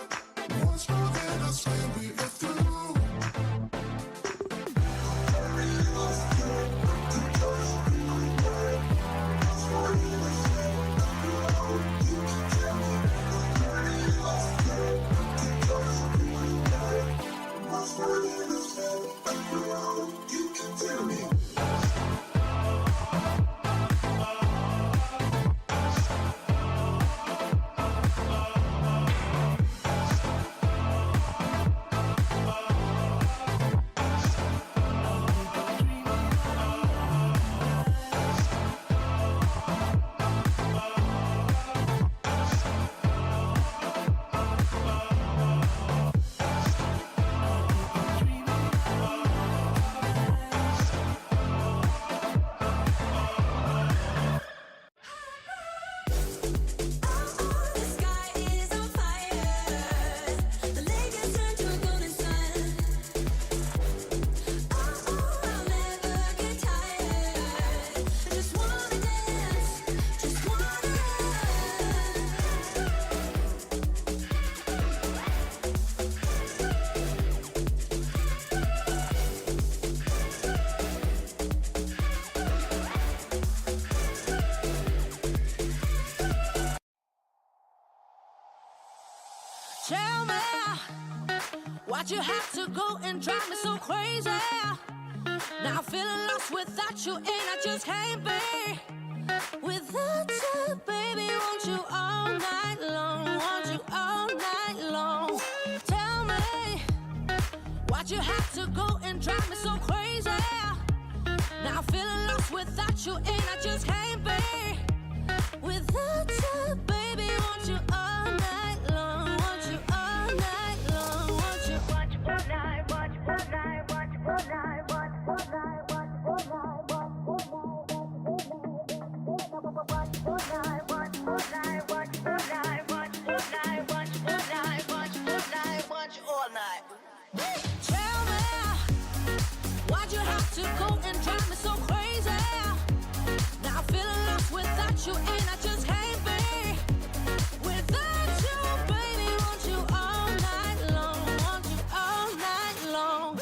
Once more than I say we are through. You can tell me. Tell me why'd you have to go and drive me so crazy? Now I'm feeling lost without you, and I just can't be without you, baby. Want you all night long, want you all night long. Tell me why'd you have to go and drive me so crazy? Now I'm feeling lost without you, and I just can't be without you, baby. Want you all night long, want you all night long, want you all night, watch all night, watch all night, watch all night, watch all night, watch all night, watch all night, watch all night, watch all night, watch all night, watch all night, watch all night. Tell me why'd you have to go and drive me so crazy? Now I'm feeling lost without you, and I just can't be without you, baby. Want you all night long, want you all night long.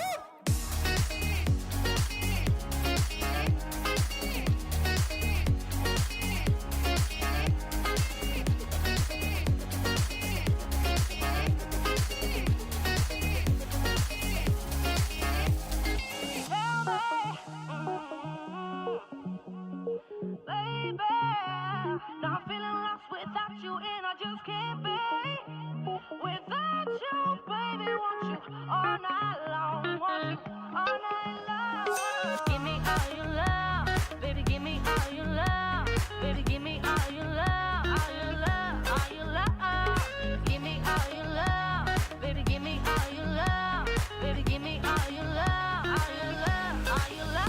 Tell me, baby, now I'm feeling lost without you, and I just can't be without you, baby. Want you all night long, want you all night long. Give me all your love, baby, give me all your love, baby, give me all your love, all your love, all your love. Give me all your love, baby, give me all your love, baby, give me all your love, all your love, all your love.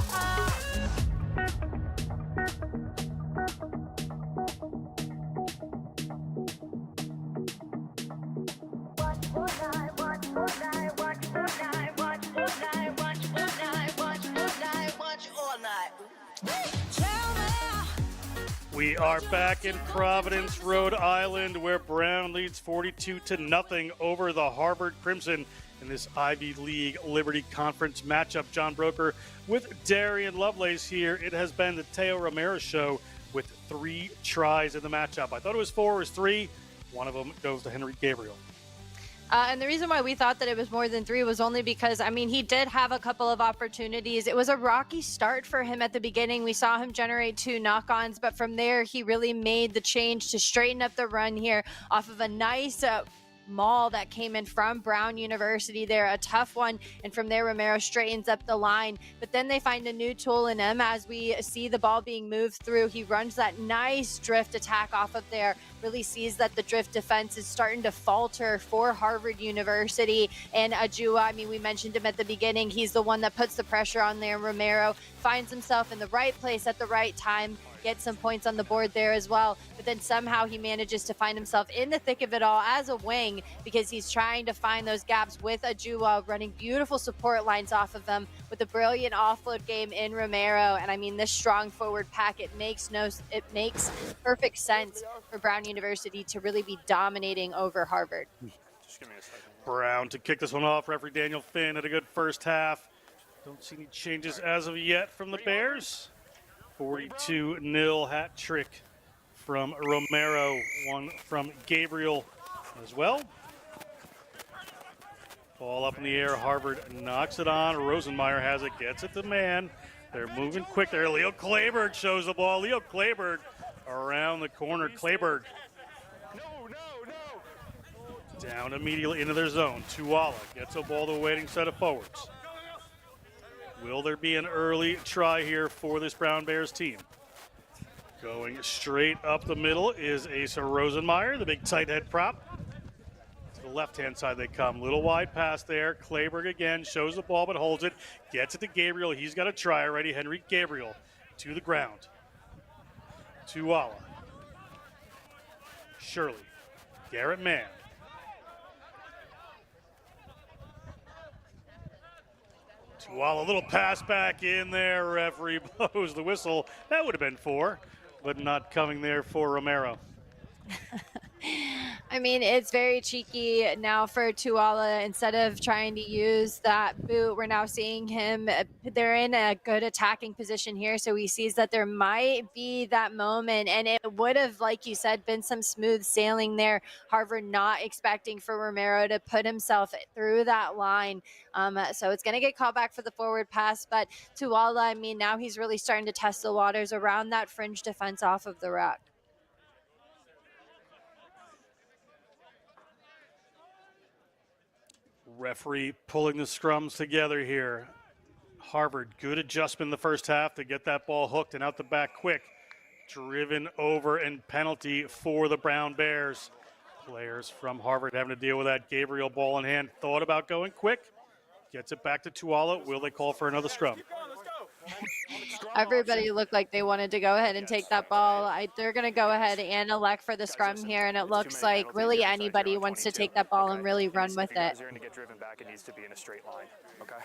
We are back in Providence, Rhode Island, where Brown leads 42-0 over the Harvard Crimson in this Ivy League Liberty Conference matchup. John Broker with Darian Lovelace here. It has been the Teo Romero show with 3 tries in the matchup. I thought it was 4, it was 3. One of them goes to Henry Gabriel. And the reason why we thought that it was more than 3 was only because, I mean, he did have a couple of opportunities. It was a rocky start for him at the beginning. We saw him generate 2 knock-ons, but from there, he really made the change to straighten up the run here off of a nice maul that came in from Brown University there, a tough one. And from there, Romero straightens up the line. But then they find a new tool in him as we see the ball being moved through. He runs that nice drift attack off of there, really sees that the drift defense is starting to falter for Harvard University. And Edjua, I mean, we mentioned him at the beginning. He's the one that puts the pressure on there. Romero finds himself in the right place at the right time, gets some points on the board there as well. But then somehow he manages to find himself in the thick of it all as a wing, because he's trying to find those gaps with Edjua, running beautiful support lines off of them with a brilliant offload game in Romero. And I mean, this strong forward pack, it makes perfect sense for Brown University to really be dominating over Harvard. Just give me a second. Brown to kick this one off. Referee Daniel Finn had a good first half. Don't see any changes as of yet from the Bears. 42-0 hat trick from Romero, one from Gabriel as well. Ball up in the air. Harvard knocks it on. Rosenmeyer has it, gets it to man. They're moving quick there. Leo Clayberg shows the ball. Leo Clayberg around the corner. Clayberg down immediately into their zone. Tuala gets a ball to a waiting set of forwards. Will there be an early try here for this Brown Bears team? Going straight up the middle is Asa Rosenmeyer, the big tight head prop. To the left-hand side they come. Little wide pass there. Clayberg again shows the ball but holds it. Gets it to Gabriel. He's got a try already. Henry Gabriel to the ground. Tuala. Shirley. Garrett Mann. Tuala, a little pass back in there. Referee blows the whistle. That would have been 4, but not coming there for Romero. I mean, it's very cheeky now for Tuala. Instead of trying to use that boot, we're now seeing him. They're in a good attacking position here, so he sees that there might be that moment, and it would have, like you said, been some smooth sailing there. Harvard not expecting for Romero to put himself through that line. So it's going to get called back for the forward pass, but Tuala, I mean, now he's really starting to test the waters around that fringe defense off of the ruck. Referee pulling the scrums together here. Harvard, good adjustment in the first half to get that ball hooked and out the back quick. Driven over and penalty for the Brown Bears. Players from Harvard having to deal with that. Gabriel, ball in hand, thought about going quick. Gets it back to Tuala. Will they call for another scrum? Everybody looked like they wanted to go ahead and take that ball. They're going to go ahead and elect for the scrum here, and it looks like really anybody wants to take that ball and really run with it. You're going to get driven back. It needs to be in a straight line. Okay.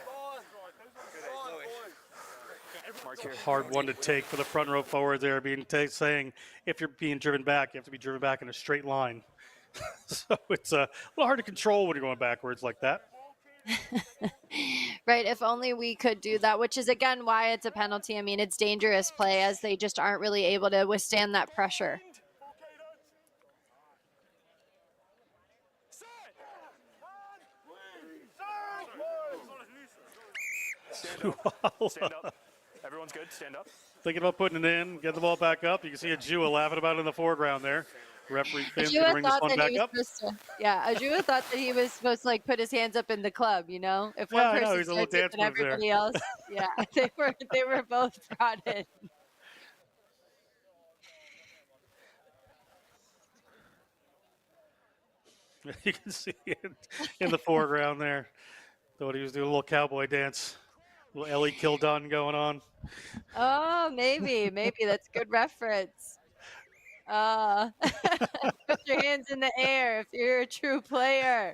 Hard one to take for the front row forward there, saying if you're being driven back, you have to be driven back in a straight line. So it's a little hard to control when you're going backwards like that. Right, if only we could do that, which is again why it's a penalty. I mean, it's dangerous play as they just aren't really able to withstand that pressure. Stand up. Everyone's good. Stand up. Thinking about putting it in, get the ball back up. You can see Edjua laughing about it in the foreground there. Referee Finn's going to bring this one back up. Edjua thought that he was supposed to like put his hands up in the club, you know? If one person he's a little starts it, dance then move there. everybody else. Yeah, they were both brought in. You can see it in the foreground there. Thought he was doing a little cowboy dance. A little Ellie Kildon going on. Oh, maybe that's a good reference. Put your hands in the air if you're a true player.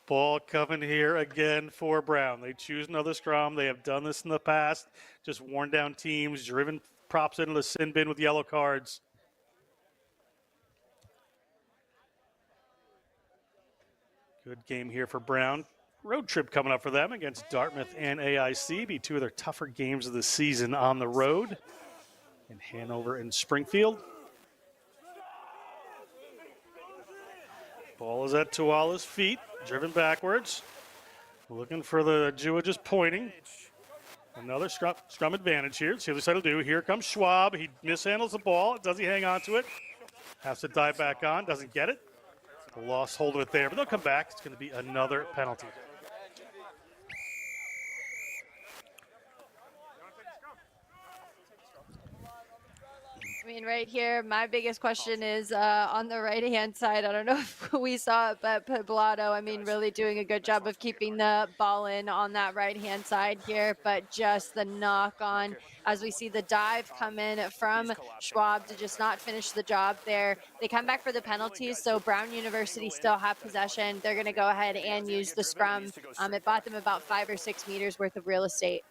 Ball coming here again for Brown. They choose another scrum. They have done this in the past. Just worn down teams, driven props into the sin bin with yellow cards. Good game here for Brown. Road trip coming up for them against Dartmouth and AIC. Be 2 of their tougher games of the season on the road in Hanover and Springfield. Ball is at Tuala's feet, driven backwards. Looking for the Edjua, just pointing. Another scrum advantage here. Let's see what this will do. Here comes Schwab. He mishandles the ball. Does he hang on to it? Has to dive back on, doesn't get it. Lost hold of it there, but they'll come back. It's going to be another penalty. I mean, right here, my biggest question is on the right-hand side. I don't know if we saw it, but Poblado, I mean, really doing a good job of keeping the ball in on that right-hand side here, but just the knock on as we see the dive come in from Schwab to just not finish the job there. They come back for the penalties, so Brown University still have possession. They're going to go ahead and use the scrum. It bought them about 5 or 6 meters worth of real estate.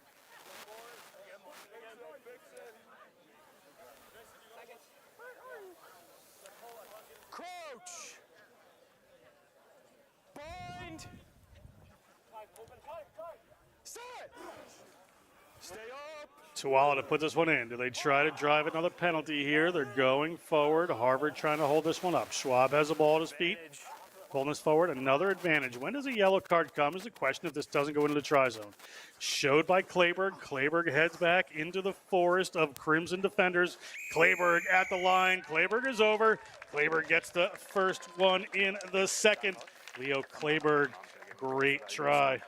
Tuala to put this one in. Do they try to drive another penalty here? They're going forward. Harvard trying to hold this one up. Schwab has the ball at his feet. Pulling this forward. Another advantage. When does a yellow card come is the question if this doesn't go into the try zone. Showed by Clayberg. Clayberg heads back into the forest of Crimson defenders. Clayberg at the line. Clayberg is over. Clayberg gets the first one in the second. Leo Clayberg, great try.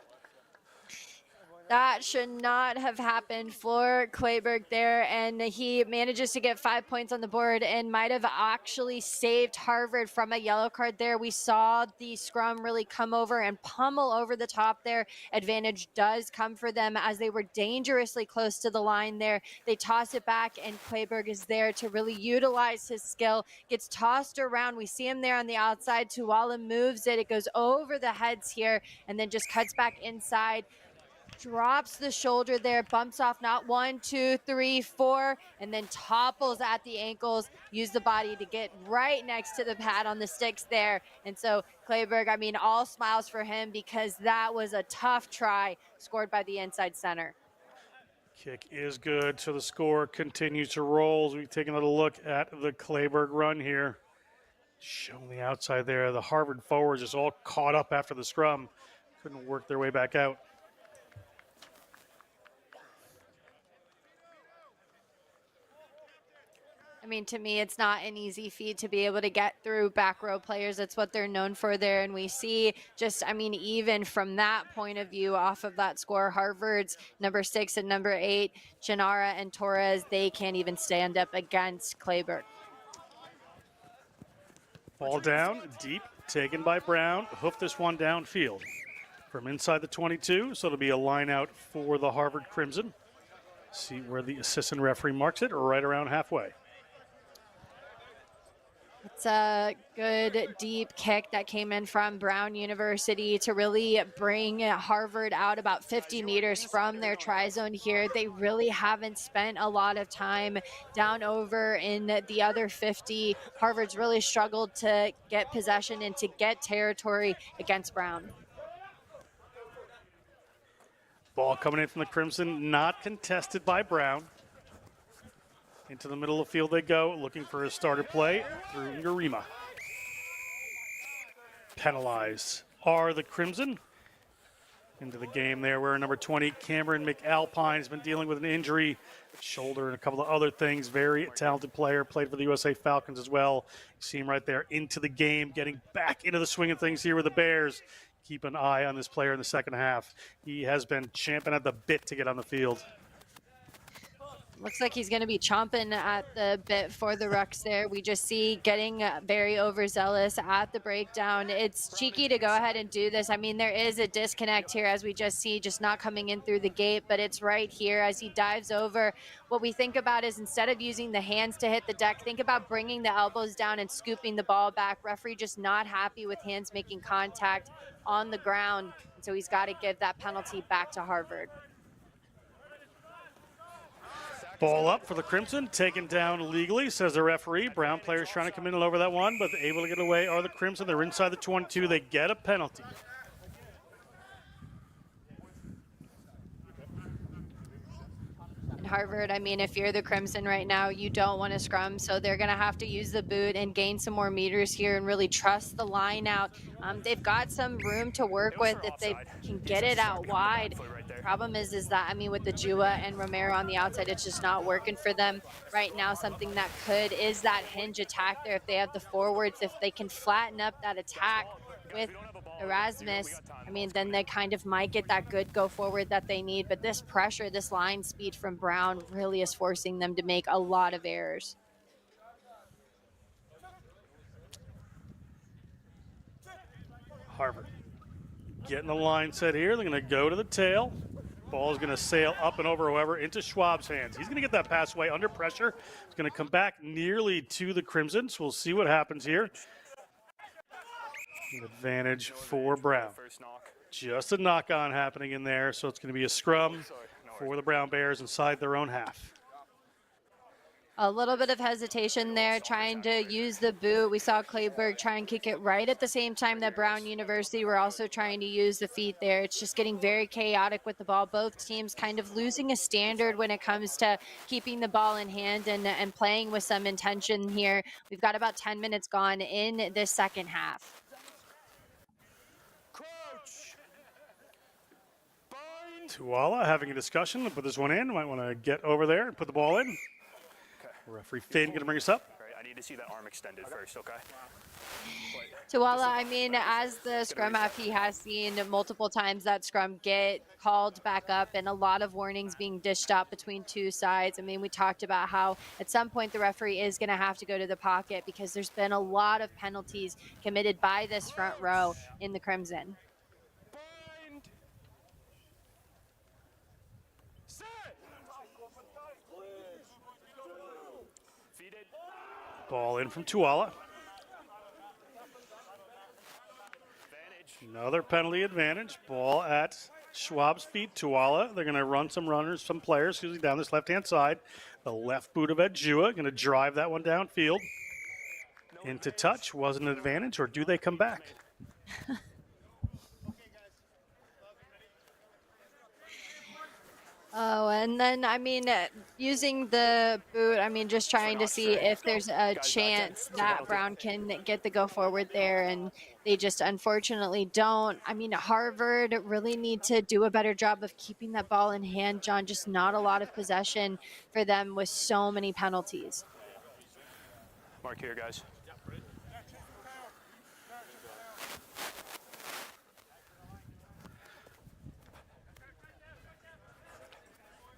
That should not have happened for Clayberg there, and he manages to get 5 points on the board and might have actually saved Harvard from a yellow card there. We saw the scrum really come over and pummel over the top there. Advantage does come for them as they were dangerously close to the line there. They toss it back, and Clayberg is there to really utilize his skill. Gets tossed around. We see him there on the outside. Tuala moves it. It goes over the heads here and then just cuts back inside. Drops the shoulder there, bumps off not 1, 2, 3, 4, and then topples at the ankles. Use the body to get right next to the pad on the sticks there. And so Clayberg, I mean, all smiles for him because that was a tough try scored by the inside center. Kick is good, so the score continues to roll as we take another look at the Clayberg run here. Showing the outside there. The Harvard forwards just all caught up after the scrum. Couldn't work their way back out. I mean, to me, it's not an easy feat to be able to get through back row players. That's what they're known for there. And we see just, I mean, even from that point of view, off of that score, Harvard's number 6 and number 8, Gennara and Torres, they can't even stand up against Clayberg. Ball down, deep, taken by Brown. Hoof this one downfield from inside the 22. So it'll be a line out for the Harvard Crimson. See where the assistant referee marks it, right around halfway. It's a good deep kick that came in from Brown University to really bring Harvard out about 50 meters from their try zone here. They really haven't spent a lot of time down over in the other 50. Harvard's really struggled to get possession and to get territory against Brown. Ball coming in from the Crimson, not contested by Brown. Into the middle of the field they go, looking for a starter play through Urema. Penalized are the Crimson. Into the game there where number 20, Cameron McAlpine, has been dealing with an injury, shoulder and a couple of other things. Very talented player, played for the USA Falcons as well. You see him right there into the game, getting back into the swing of things here with the Bears. Keep an eye on this player in the second half. He has been champing at the bit to get on the field. Looks like he's going to be chomping at the bit for the Rucks there. We just see getting very overzealous at the breakdown. It's cheeky to go ahead and do this. I mean, there is a disconnect here as we just see, just not coming in through the gate, but it's right here as he dives over. What we think about is instead of using the hands to hit the deck, think about bringing the elbows down and scooping the ball back. Referee just not happy with hands making contact on the ground. And so he's got to give that penalty back to Harvard. Ball up for the Crimson, taken down legally, says the referee. Brown players trying to come in and over that one, but able to get away are the Crimson. They're inside the 22. They get a penalty. And Harvard, I mean, if you're the Crimson right now, you don't want to scrum, so they're going to have to use the boot and gain some more meters here and really trust the line out. They've got some room to work with if they can get it out wide. Problem is that, I mean, with the Edjua and Romero on the outside, it's just not working for them right now. Something that could is that hinge attack there. If they have the forwards, if they can flatten up that attack with Erasmus, I mean, then they kind of might get that good go forward that they need. But this pressure, this line speed from Brown really is forcing them to make a lot of errors. Harvard getting the line set here. They're going to go to the tail. Ball is going to sail up and over, however, into Schwab's hands. He's going to get that pass away under pressure. It's going to come back nearly to the Crimson, so we'll see what happens here. An advantage for Brown. Just a knock-on happening in there, so it's going to be a scrum for the Brown Bears inside their own half. A little bit of hesitation there, trying to use the boot. We saw Clayberg try and kick it right at the same time that Brown University were also trying to use the feet there. It's just getting very chaotic with the ball. Both teams kind of losing a standard when it comes to keeping the ball in hand and playing with some intention here. We've got about 10 minutes gone in this second half. Tuala having a discussion to put this one in. Might want to get over there and put the ball in. Referee Finn going to bring us up. I need to see that arm extended first, okay? Tuala, I mean, as the scrum half, he has seen multiple times that scrum get called back up and a lot of warnings being dished out between two sides. I mean, we talked about how at some point the referee is going to have to go to the pocket because there's been a lot of penalties committed by this front row in the Crimson. Ball in from Tuala. Another penalty advantage. Ball at Schwab's feet. Tuala. They're going to run some runners, some players, usually down this left-hand side. The left boot of Edjua going to drive that one downfield. Into touch. Was an advantage, or do they come back? Oh, and then, I mean, using the boot, I mean, just trying to see if there's a chance that Brown can get the go forward there, and they just unfortunately don't. I mean, Harvard really need to do a better job of keeping that ball in hand, John. Just not a lot of possession for them with so many penalties. Mark here, guys.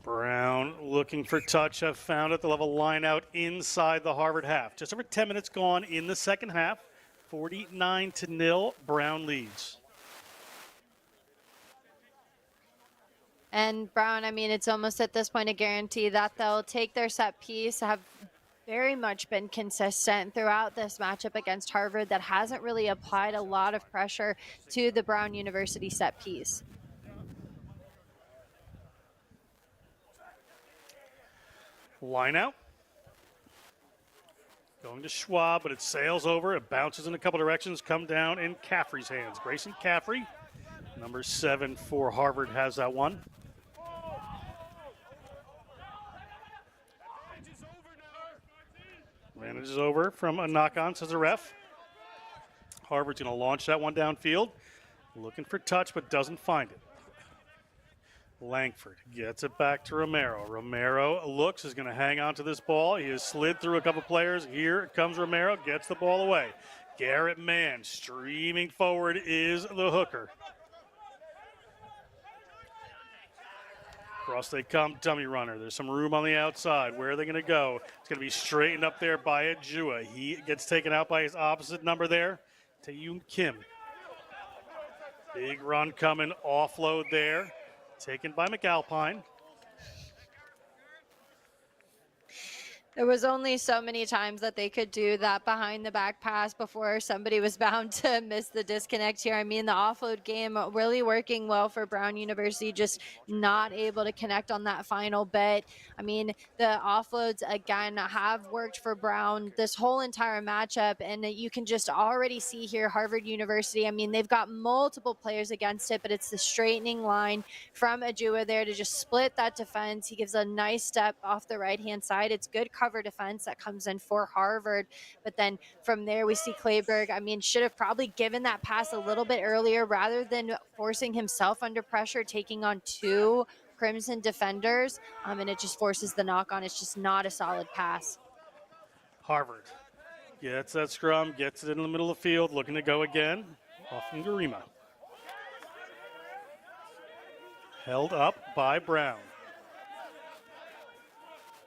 Brown looking for touch. Have found it. They'll have a line out inside the Harvard half. Just over 10 minutes gone in the second half. 49-0. Brown leads. And Brown, I mean, it's almost at this point a guarantee that they'll take their set piece, have very much been consistent throughout this matchup against Harvard that hasn't really applied a lot of pressure to the Brown University set piece. Line out. Going to Schwab, but it sails over. It bounces in a couple directions. Come down in Caffrey's hands. Grayson Caffrey, number 7 for Harvard, has that one. Advantage is over from a knock-on, says the ref. Harvard's going to launch that one downfield. Looking for touch, but doesn't find it. Langford gets it back to Romero. Romero looks, is going to hang on to this ball. He has slid through a couple players. Here comes Romero, gets the ball away. Garrett Mann streaming forward is the hooker. Across they come, dummy runner. There's some room on the outside. Where are they going to go? It's going to be straightened up there by Edjua. He gets taken out by his opposite number there, Taeyun Kim. Big run coming, offload there. Taken by McAlpine. There was only so many times that they could do that behind the back pass before somebody was bound to miss the disconnect here. I mean, the offload game really working well for Brown University, just not able to connect on that final bit. I mean, the offloads again have worked for Brown this whole entire matchup, and you can just already see here Harvard University. I mean, they've got multiple players against it, but it's the straightening line from Edjua there to just split that defense. He gives a nice step off the right-hand side. It's good cover defense that comes in for Harvard. But then from there, we see Clayberg, I mean, should have probably given that pass a little bit earlier rather than forcing himself under pressure, taking on two Crimson defenders. And it just forces the knock on. It's just not a solid pass. Harvard gets that scrum, gets it in the middle of the field, looking to go again. Off from Garima. Held up by Brown.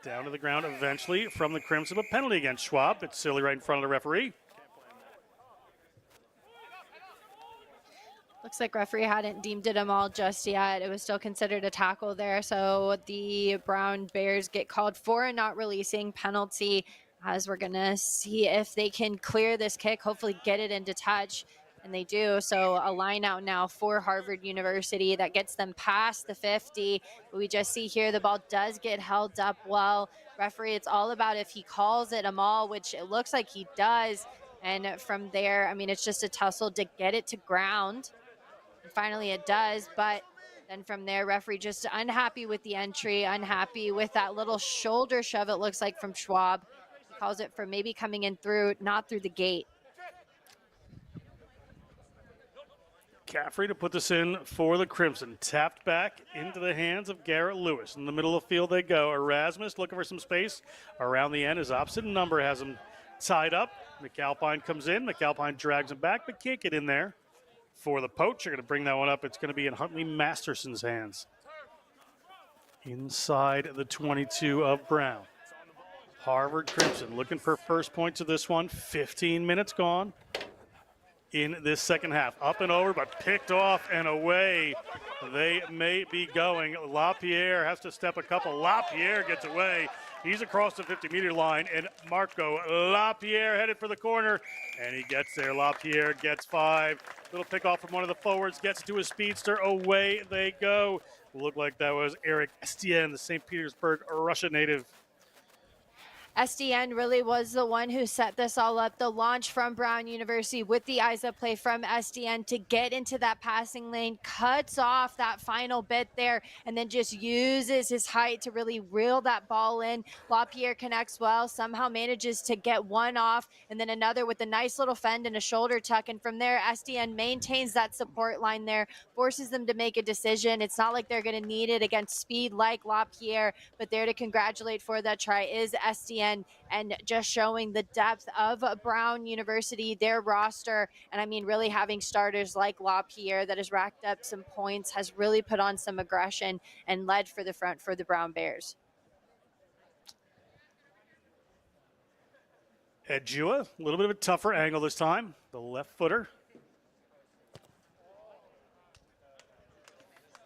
Down to the ground eventually from the Crimson, a penalty against Schwab. It's silly right in front of the referee. Looks like referee hadn't deemed it a maul just yet. It was still considered a tackle there. So the Brown Bears get called for a not releasing penalty, as we're going to see if they can clear this kick, hopefully get it into touch. And they do. So a line out now for Harvard University that gets them past the 50. We just see here the ball does get held up well. Referee, it's all about if he calls it a maul, which it looks like he does. And from there, I mean, it's just a tussle to get it to ground. And finally it does. But then from there, referee just unhappy with the entry, unhappy with that little shoulder shove, it looks like, from Schwab. He calls it for maybe coming in through, not through the gate. Caffrey to put this in for the Crimson. Tapped back into the hands of Garrett Lewis. In the middle of the field they go. Erasmus looking for some space around the end. His opposite number has him tied up. McAlpine comes in. McAlpine drags him back, but can't get in there. For the poach, they're going to bring that one up. It's going to be in Huntley Masterson's hands. Inside the 22 of Brown. Harvard Crimson looking for first points of this one. 15 minutes gone in this second half. Up and over, but picked off and away. They may be going. Lapierre has to step a couple. Lapierre gets away. He's across the 50-meter line, and Marco Lapierre headed for the corner, and he gets there. Lapierre gets 5. Little pick off from one of the forwards, gets to his speedster. Away they go. Looked like that was Eric Estienne, the St. Petersburg, Russia native. SDN really was the one who set this all up. The launch from Brown University with the ISA play from SDN to get into that passing lane, cuts off that final bit there, and then just uses his height to really reel that ball in. LaPierre connects well, somehow manages to get one off, and then another with a nice little fend and a shoulder tuck. And from there, SDN maintains that support line there, forces them to make a decision. It's not like they're going to need it against speed like LaPierre, but there to congratulate for that try is SDN. And just showing the depth of Brown University, their roster. And I mean, really having starters like Lapierre that has racked up some points, has really put on some aggression and led for the front for the Brown Bears. Edjua, a little bit of a tougher angle this time. The left footer.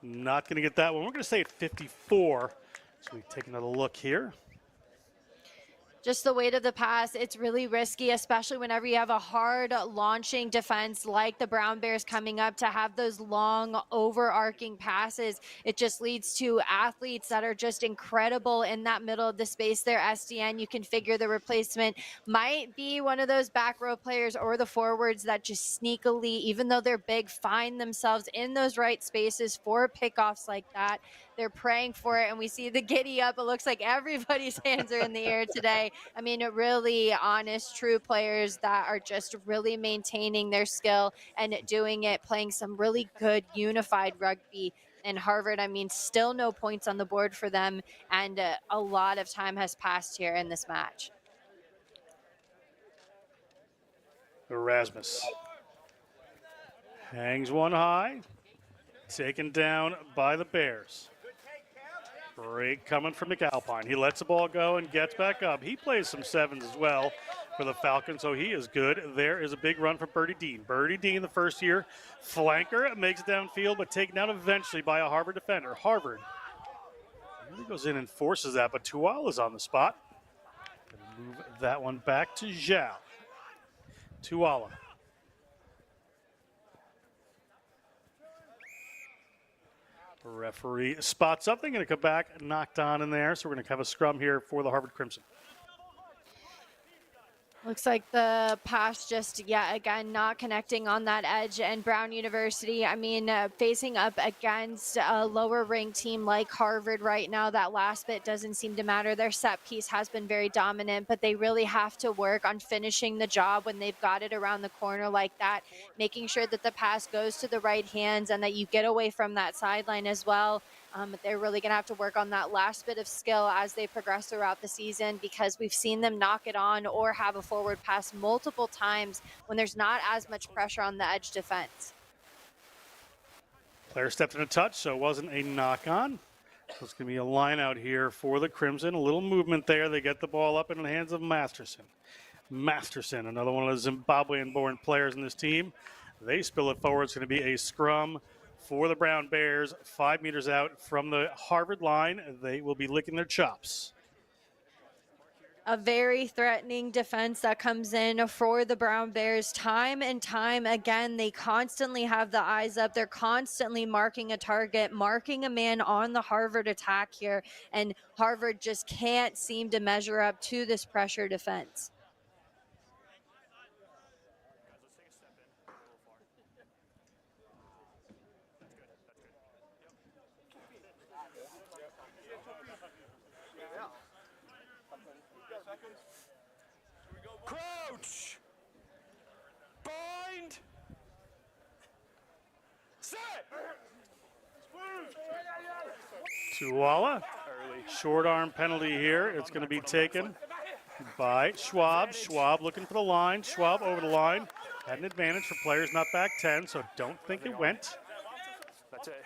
Not going to get that one. We're going to stay at 54. So we take another look here. Just the weight of the pass, it's really risky, especially whenever you have a hard launching defense like the Brown Bears coming up to have those long overarching passes. It just leads to athletes that are just incredible in that middle of the space there. SDN, you can figure the replacement might be one of those back row players or the forwards that just sneakily, even though they're big, find themselves in those right spaces for pickoffs like that. They're praying for it, and we see the giddy up. It looks like everybody's hands are in the air today. I mean, really honest, true players that are just really maintaining their skill and doing it, playing some really good unified rugby. And Harvard, I mean, still no points on the board for them, and a lot of time has passed here in this match. Erasmus hangs one high, taken down by the Bears. Break coming from McAlpine. He lets the ball go and gets back up. He plays some sevens as well for the Falcons, so he is good. There is a big run from Birdie Dean. Birdie Dean, the first year flanker, makes it downfield, but taken down eventually by a Harvard defender. Harvard really goes in and forces that, but Tuala's on the spot. Gonna move that one back to Zhao. Tuala. Referee spots something, going to come back, knocked on in there. So we're going to have a scrum here for the Harvard Crimson. Looks like the pass just yet again not connecting on that edge, and Brown University, I mean, facing up against a lower ranked team like Harvard right now, that last bit doesn't seem to matter. Their set piece has been very dominant, but they really have to work on finishing the job when they've got it around the corner like that, making sure that the pass goes to the right hands and that you get away from that sideline as well. But they're really going to have to work on that last bit of skill as they progress throughout the season, because we've seen them knock it on or have a forward pass multiple times when there's not as much pressure on the edge defense. Player stepped in a touch, so it wasn't a knock on. So it's going to be a line out here for the Crimson. A little movement there. They get the ball up in the hands of Masterson. Masterson, another one of the Zimbabwean-born players in this team. They spill it forward. It's going to be a scrum for the Brown Bears, 5 meters out from the Harvard line. They will be licking their chops. A very threatening defense that comes in for the Brown Bears time and time again. They constantly have the eyes up. They're constantly marking a target, marking a man on the Harvard attack here, and Harvard just can't seem to measure up to this pressure defense. Crouch! Bind! Set! Tuala, short arm penalty here. It's going to be taken by Schwab. Schwab looking for the line. Schwab over the line. Had an advantage for players not back 10, so don't think it went. That's it.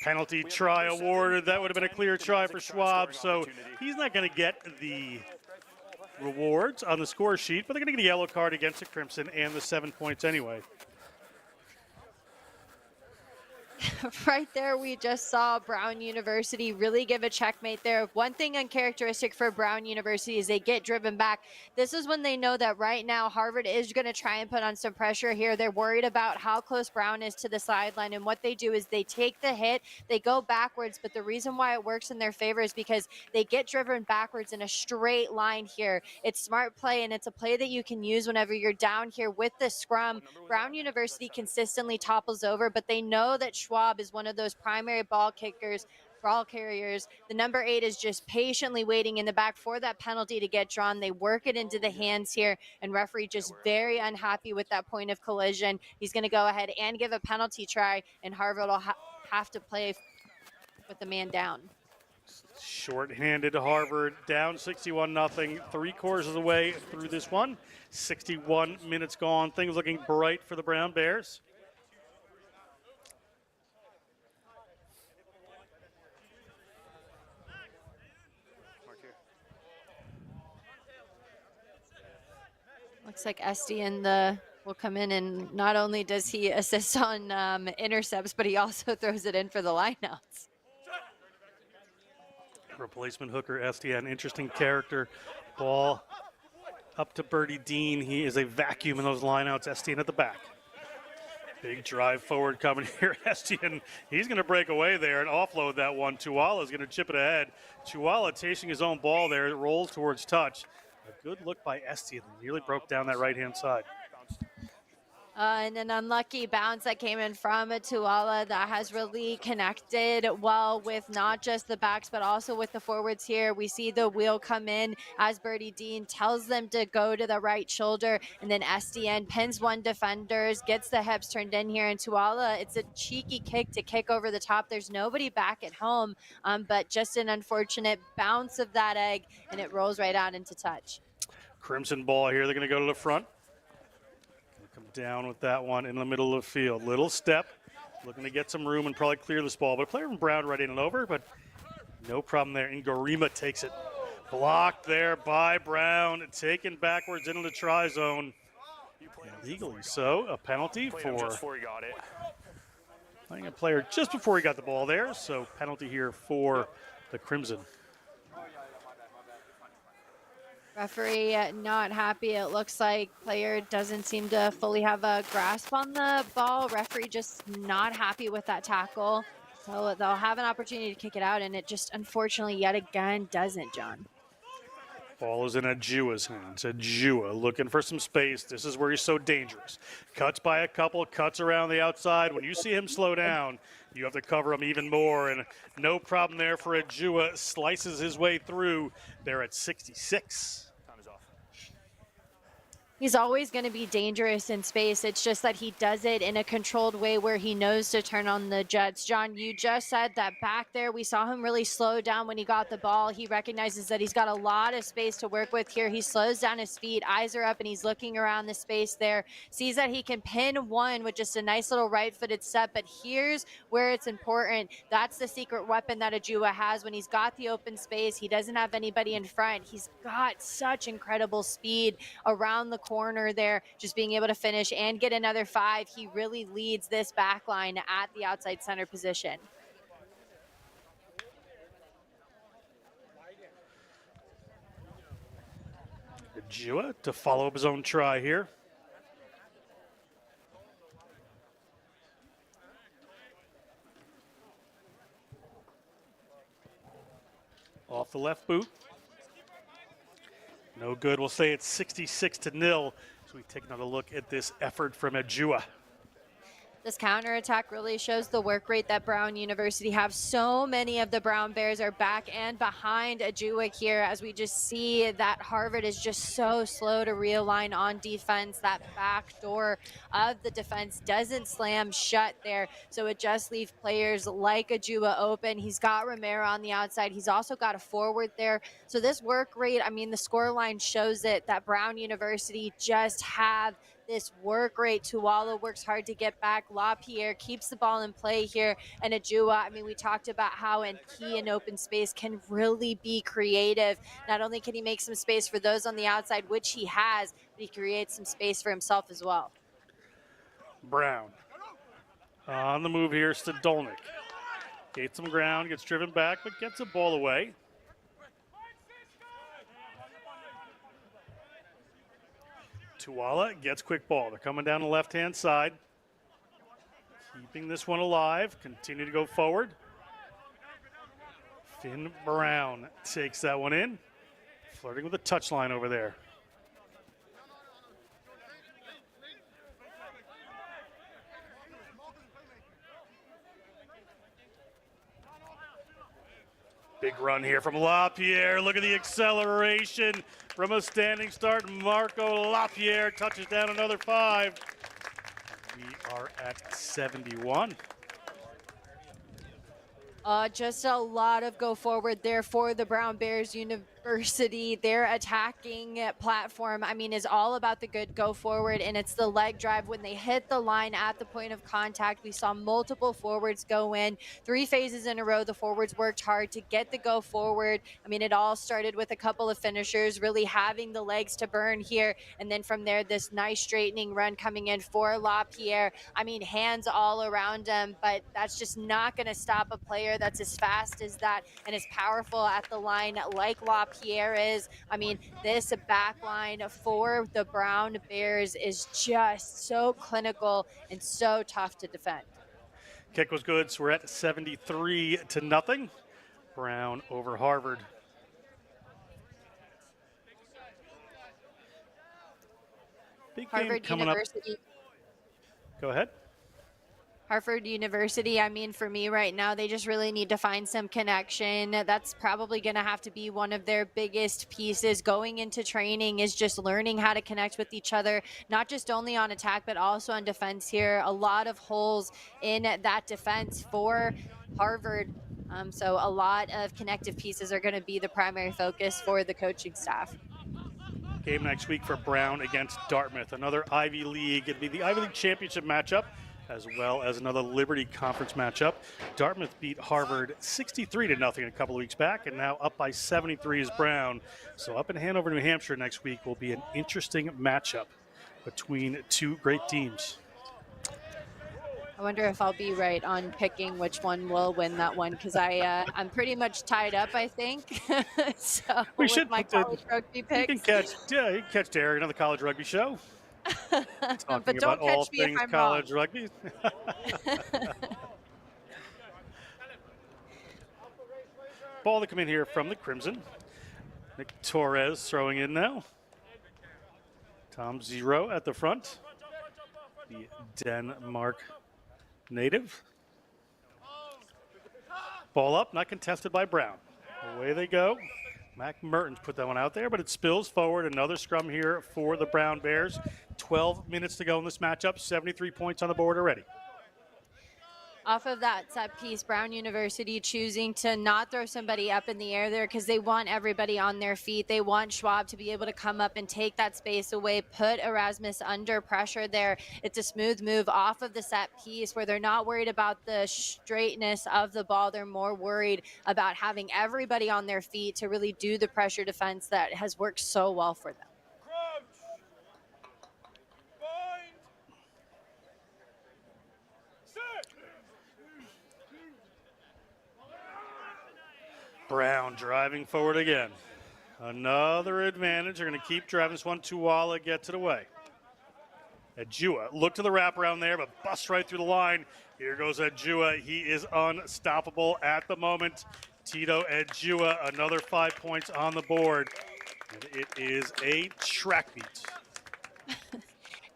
Penalty try awarded. That would have been a clear try for Schwab, so he's not going to get the rewards on the score sheet, but they're going to get a yellow card against the Crimson and the 7 points anyway. Right there, we just saw Brown University really give a checkmate there. One thing uncharacteristic for Brown University is they get driven back. This is when they know that right now Harvard is going to try and put on some pressure here. They're worried about how close Brown is to the sideline, and what they do is they take the hit, they go backwards, but the reason why it works in their favor is because they get driven backwards in a straight line here. It's smart play, and it's a play that you can use whenever you're down here with the scrum. Brown University consistently topples over, but they know that Schwab is one of those primary ball carriers. The number 8 is just patiently waiting in the back for that penalty to get drawn. They work it into the hands here, and referee just very unhappy with that point of collision. He's going to go ahead and give a penalty try, and Harvard will have to play with the man down. Short-handed Harvard down 61-0, 3/4 of the way through this one. 61 minutes gone. Things looking bright for the Brown Bears. Looks like Estienne will come in, and not only does he assist on intercepts, but he also throws it in for the lineouts. Replacement hooker Estienne, interesting character. Ball up to Birdie Dean. He is a vacuum in those lineouts. Estienne at the back. Big drive forward coming here. Estienne, he's going to break away there and offload that one. Tuala is going to chip it ahead. Tuala chasing his own ball there. It rolls towards touch. A good look by Estienne. Nearly broke down that right-hand side. And an unlucky bounce that came in from Tuala that has really connected well with not just the backs, but also with the forwards here. We see the wheel come in as Birdie Dean tells them to go to the right shoulder, and then Estienne pins one defender, gets the hips turned in here, and Tuala, it's a cheeky kick to kick over the top. There's nobody back at home, but just an unfortunate bounce of that egg, and it rolls right out into touch. Crimson ball here. They're going to go to the front. Come down with that one in the middle of the field. Little step, looking to get some room and probably clear this ball. But a player from Brown right in and over, but no problem there. Ngorima takes it. Blocked there by Brown, taken backwards into the try zone. Legally so, a penalty for just before he got it. playing a player just before he got the ball there. So penalty here for the Crimson. Referee not happy. It looks like player doesn't seem to fully have a grasp on the ball. Referee just not happy with that tackle. So they'll have an opportunity to kick it out, and it just unfortunately yet again doesn't, John. Ball is in Edjua's hands. Edjua looking for some space. This is where he's so dangerous. Cuts by a couple, cuts around the outside. When you see him slow down, you have to cover him even more, and no problem there for Edjua. Slices his way through. They're at 66. Time is off. He's always going to be dangerous in space. It's just that he does it in a controlled way where he knows to turn on the jets. John, you just said that back there, we saw him really slow down when he got the ball. He recognizes that he's got a lot of space to work with here. He slows down his feet, eyes are up, and he's looking around the space there. Sees that he can pin one with just a nice little right-footed step, but here's where it's important. That's the secret weapon that Edjua has when he's got the open space. He doesn't have anybody in front. He's got such incredible speed around the corner there, just being able to finish and get another 5. He really leads this back line at the outside center position. Edjua to follow up his own try here. Off the left boot. No good. We'll say it's 66-0. So we take another look at this effort from Edjua. This counterattack really shows the work rate that Brown University have. So many of the Brown Bears are back and behind Edjua here, as we just see that Harvard is just so slow to realign on defense. That back door of the defense doesn't slam shut there, so it just leaves players like Edjua open. He's got Romero on the outside. He's also got a forward there. So this work rate, I mean, the score line shows it, that Brown University just have this work rate. Tuwala works hard to get back. Lapierre keeps the ball in play here. And Edjua, I mean, we talked about how he in open space can really be creative. Not only can he make some space for those on the outside, which he has, but he creates some space for himself as well. Brown on the move here. Stadolnik gains some ground, gets driven back, but gets a ball away. Tuwala gets quick ball. They're coming down the left-hand side. Keeping this one alive. Continue to go forward. Finn Brown takes that one in. Flirting with the touchline over there. Big run here from Lapierre. Look at the acceleration from a standing start. Marco Lapierre touches down another 5. We are at 71. Just a lot of go forward there for the Brown Bears University. Their attacking platform, I mean, is all about the good go forward, and it's the leg drive. When they hit the line at the point of contact, we saw multiple forwards go in. 3 phases in a row, the forwards worked hard to get the go forward. I mean, it all started with a couple of finishers really having the legs to burn here, and then from there, this nice straightening run coming in for Lapierre. I mean, hands all around him, but that's just not going to stop a player that's as fast as that and as powerful at the line like Lapierre is. I mean, this back line for the Brown Bears is just so clinical and so tough to defend. Kick was good, so we're at 73-0. Brown over Harvard. Big game Harvard coming University. up. Go ahead. Harvard University, I mean, for me right now, they just really need to find some connection. That's probably going to have to be one of their biggest pieces going into training, is just learning how to connect with each other, not just only on attack, but also on defense here. A lot of holes in that defense for Harvard. So a lot of connective pieces are going to be the primary focus for the coaching staff. Game next week for Brown against Dartmouth, another Ivy League. It'll be the Ivy League championship matchup, as well as another Liberty Conference matchup. Dartmouth beat Harvard 63-0 a couple of weeks back, and now up by 73 is Brown. So up in Hanover, New Hampshire next week will be an interesting matchup between 2 great teams. I wonder if I'll be right on picking which one will win that one because I'm pretty much tied up, I think. So We with should my put the. college rugby You can picks, catch, yeah, you can catch Derek on the college rugby show, but talking about don't all catch me if things I'm wrong. college rugby. Ball to come in here from the Crimson. Nick Torres throwing in now. Tom Zero at the front. The Denmark native. Ball up, not contested by Brown. Away they go. Mac Mertens put that one out there, but it spills forward. Another scrum here for the Brown Bears. 12 minutes to go in this matchup. 73 points on the board already. Off of that set piece, Brown University choosing to not throw somebody up in the air there because they want everybody on their feet. They want Schwab to be able to come up and take that space away, put Erasmus under pressure there. It's a smooth move off of the set piece where they're not worried about the straightness of the ball. They're more worried about having everybody on their feet to really do the pressure defense that has worked so well for them. Brown driving forward again. Another advantage. They're going to keep driving this one. Tuwala gets it away. Edjua, look to the wraparound there, but busts right through the line. Here goes Edjua. He is unstoppable at the moment. Tito Edjua, another 5 points on the board. And it is a track meet.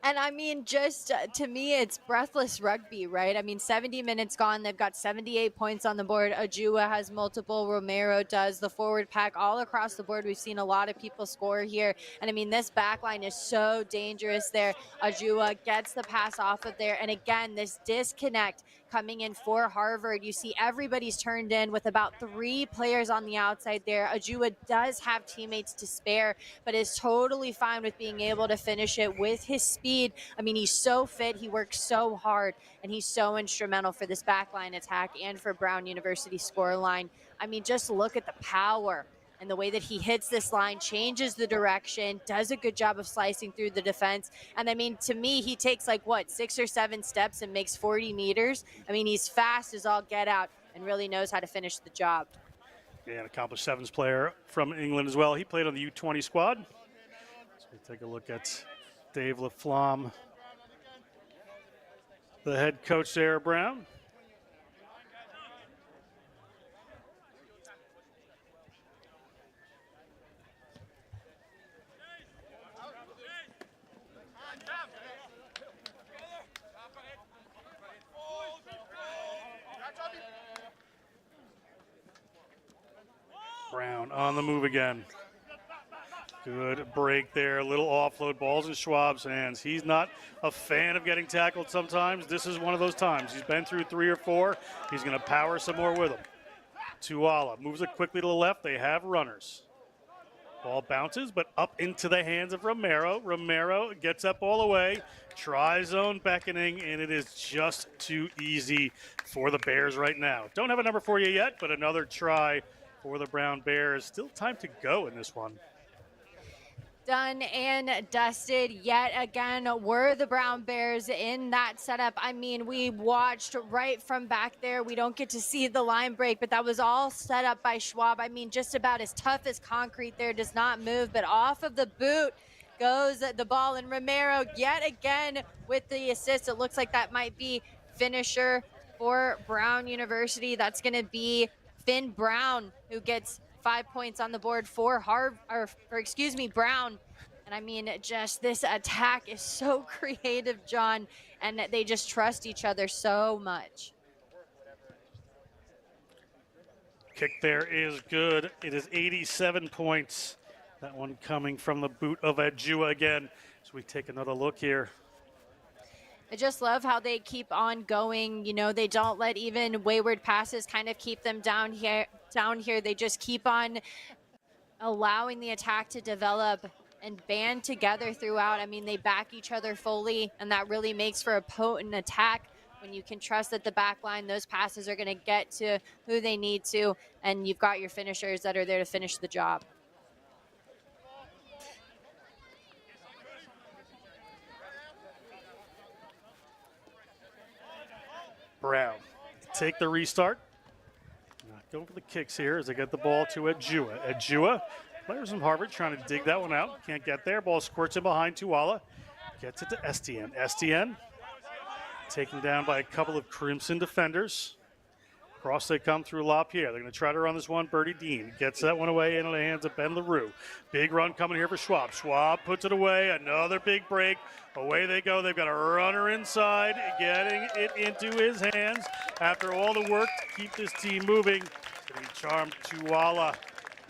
And I mean, just to me, it's breathless rugby, right? I mean, 70 minutes gone. They've got 78 points on the board. Edjua has multiple. Romero does. The forward pack all across the board. We've seen a lot of people score here. And I mean, this back line is so dangerous there. Edjua gets the pass off of there. And again, this disconnect coming in for Harvard. You see everybody's turned in with about 3 players on the outside there. Edjua does have teammates to spare, but is totally fine with being able to finish it with his speed. I mean, he's so fit, he works so hard, and he's so instrumental for this backline attack and for Brown University scoreline. I mean, just look at the power and the way that he hits this line, changes the direction, does a good job of slicing through the defense. And I mean, to me, he takes like, 6 or 7 steps and makes 40 meters. I mean, he's fast as all get out and really knows how to finish the job. Yeah, an accomplished sevens player from England as well. He played on the U20 squad. So we take a look at Dave LaFlamme, the head coach there, Brown. Brown on the move again. Good break there. A little offload. Ball's in Schwab's hands. He's not a fan of getting tackled sometimes. This is one of those times. He's been through 3 or 4. He's going to power some more with him. Tuwala moves it quickly to the left. They have runners. Ball bounces, but up into the hands of Romero. Romero gets that ball away. Tri-zone beckoning, and it is just too easy for the Bears right now. Don't have a number for you yet, but another try for the Brown Bears. Still time to go in this one. Done and dusted yet again were the Brown Bears in that setup. I mean, we watched right from back there. We don't get to see the line break, but that was all set up by Schwab. I mean, just about as tough as concrete there, does not move, but off of the boot goes the ball. And Romero yet again with the assist. It looks like that might be finisher for Brown University. That's going to be Finn Brown, who gets 5 points on the board for Brown. And I mean, just this attack is so creative, John, and they just trust each other so much. Kick there is good. It is 87 points. That one coming from the boot of Edjua again. So we take another look here. I just love how they keep on going. You know, they don't let even wayward passes kind of keep them down here. They just keep on allowing the attack to develop and band together throughout. I mean, they back each other fully, and that really makes for a potent attack when you can trust that the back line, those passes are going to get to who they need to, and you've got your finishers that are there to finish the job. Brown take the restart. Not going for the kicks here as they get the ball to Edjua. Edjua, players from Harvard trying to dig that one out. Can't get there. Ball squirts in behind Tuala. Gets it to Estienne. Estienne taken down by a couple of Crimson defenders. Cross they come through Lapierre. They're going to try to run this one. Birdie Dean gets that one away into the hands of Ben LaRue. Big run coming here for Schwab. Schwab puts it away. Another big break. Away they go. They've got a runner inside, getting it into his hands. After all the work to keep this team moving, Charm Tuala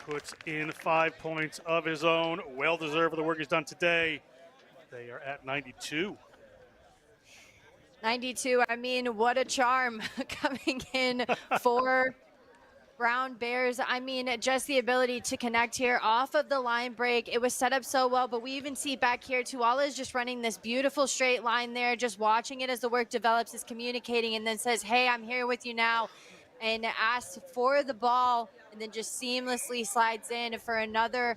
puts in 5 points of his own. Well-deserved for the work he's done today. They are at 92. 92, I mean, what a charm coming in for Brown Bears. I mean, just the ability to connect here off of the line break. It was set up so well, but we even see back here, Tuala is just running this beautiful straight line there, just watching it as the work develops, is communicating, and then says, hey, I'm here with you now, and asks for the ball, and then just seamlessly slides in for another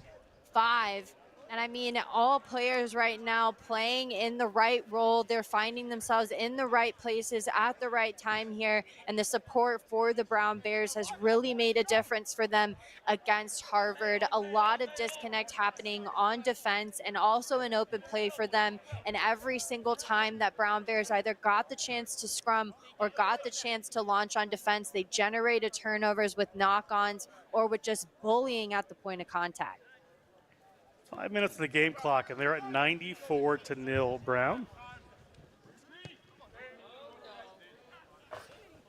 5. And I mean, all players right now playing in the right role. They're finding themselves in the right places at the right time here. And the support for the Brown Bears has really made a difference for them against Harvard. A lot of disconnect happening on defense and also in open play for them. And every single time that Brown Bears either got the chance to scrum or got the chance to launch on defense, they generated turnovers with knock-ons or with just bullying at the point of contact. 5 minutes of the game clock, and they're at 94-0 Brown.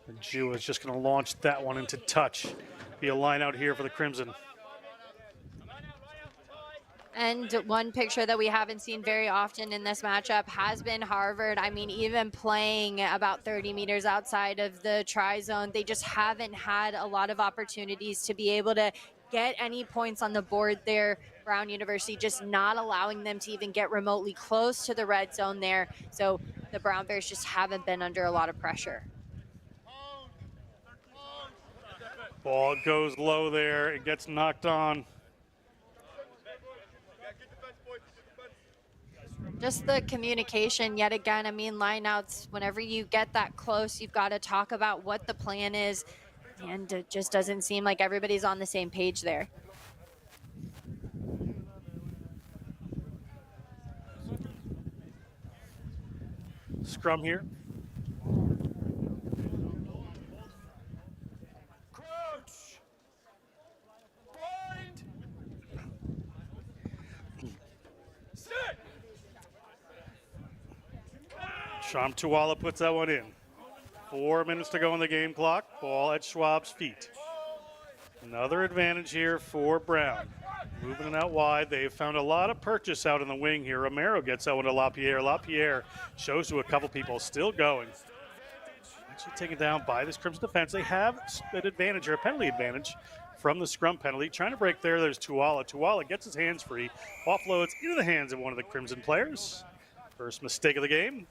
Edjua is just going to launch that one into touch. Be a line out here for the Crimson. And one picture that we haven't seen very often in this matchup has been Harvard. I mean, even playing about 30 meters outside of the tri-zone, they just haven't had a lot of opportunities to be able to get any points on the board there. Brown University just not allowing them to even get remotely close to the red zone there. So the Brown Bears just haven't been under a lot of pressure. Ball goes low there. It gets knocked on. Just the communication yet again. I mean, lineouts, whenever you get that close, you've got to talk about what the plan is. And it just doesn't seem like everybody's on the same page there. Scrum here. Crouch! Blind! Sit! Sham Tuala puts that one in. 4 minutes to go on the game clock. Ball at Schwab's feet. Another advantage here for Brown. Moving it out wide. They've found a lot of purchase out in the wing here. Romero gets that one to Lapierre. Lapierre shows to a couple people, still going. Actually taken down by this Crimson defense. They have an advantage or a penalty advantage from the scrum penalty. Trying to break there. There's Tuala. Tuala gets his hands free. Offloads into the hands of one of the Crimson players. First mistake of the game.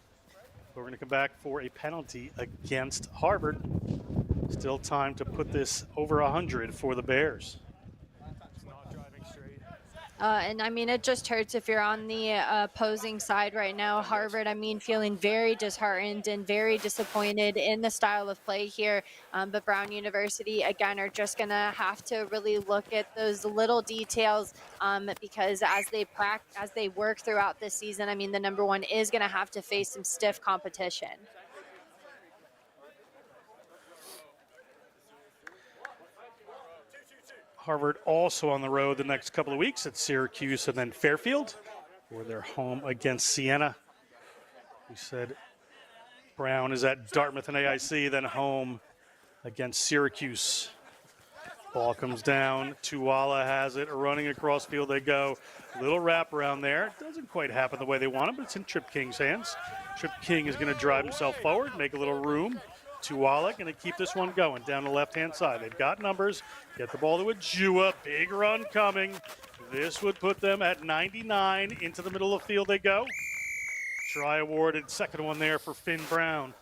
We're going to come back for a penalty against Harvard. Still time to put this over 100 for the Bears. And I mean, it just hurts if you're on the opposing side right now. Harvard, I mean, feeling very disheartened and very disappointed in the style of play here. But Brown University, again, are just going to have to really look at those little details because as they work throughout this season, I mean, the number one is going to have to face some stiff competition. Harvard also on the road the next couple of weeks at Syracuse and then Fairfield, where they're home against Siena. We said Brown is at Dartmouth and AIC, then home against Syracuse. Ball comes down. Tuala has it. Running across field they go. Little wrap around there. Doesn't quite happen the way they want it, but it's in Trip King's hands. Trip King is going to drive himself forward, make a little room. Tuala going to keep this one going down the left-hand side. They've got numbers. Get the ball to Edjua. Big run coming. This would put them at 99. Into the middle of the field they go. Try awarded. Second one there for Finn Brown.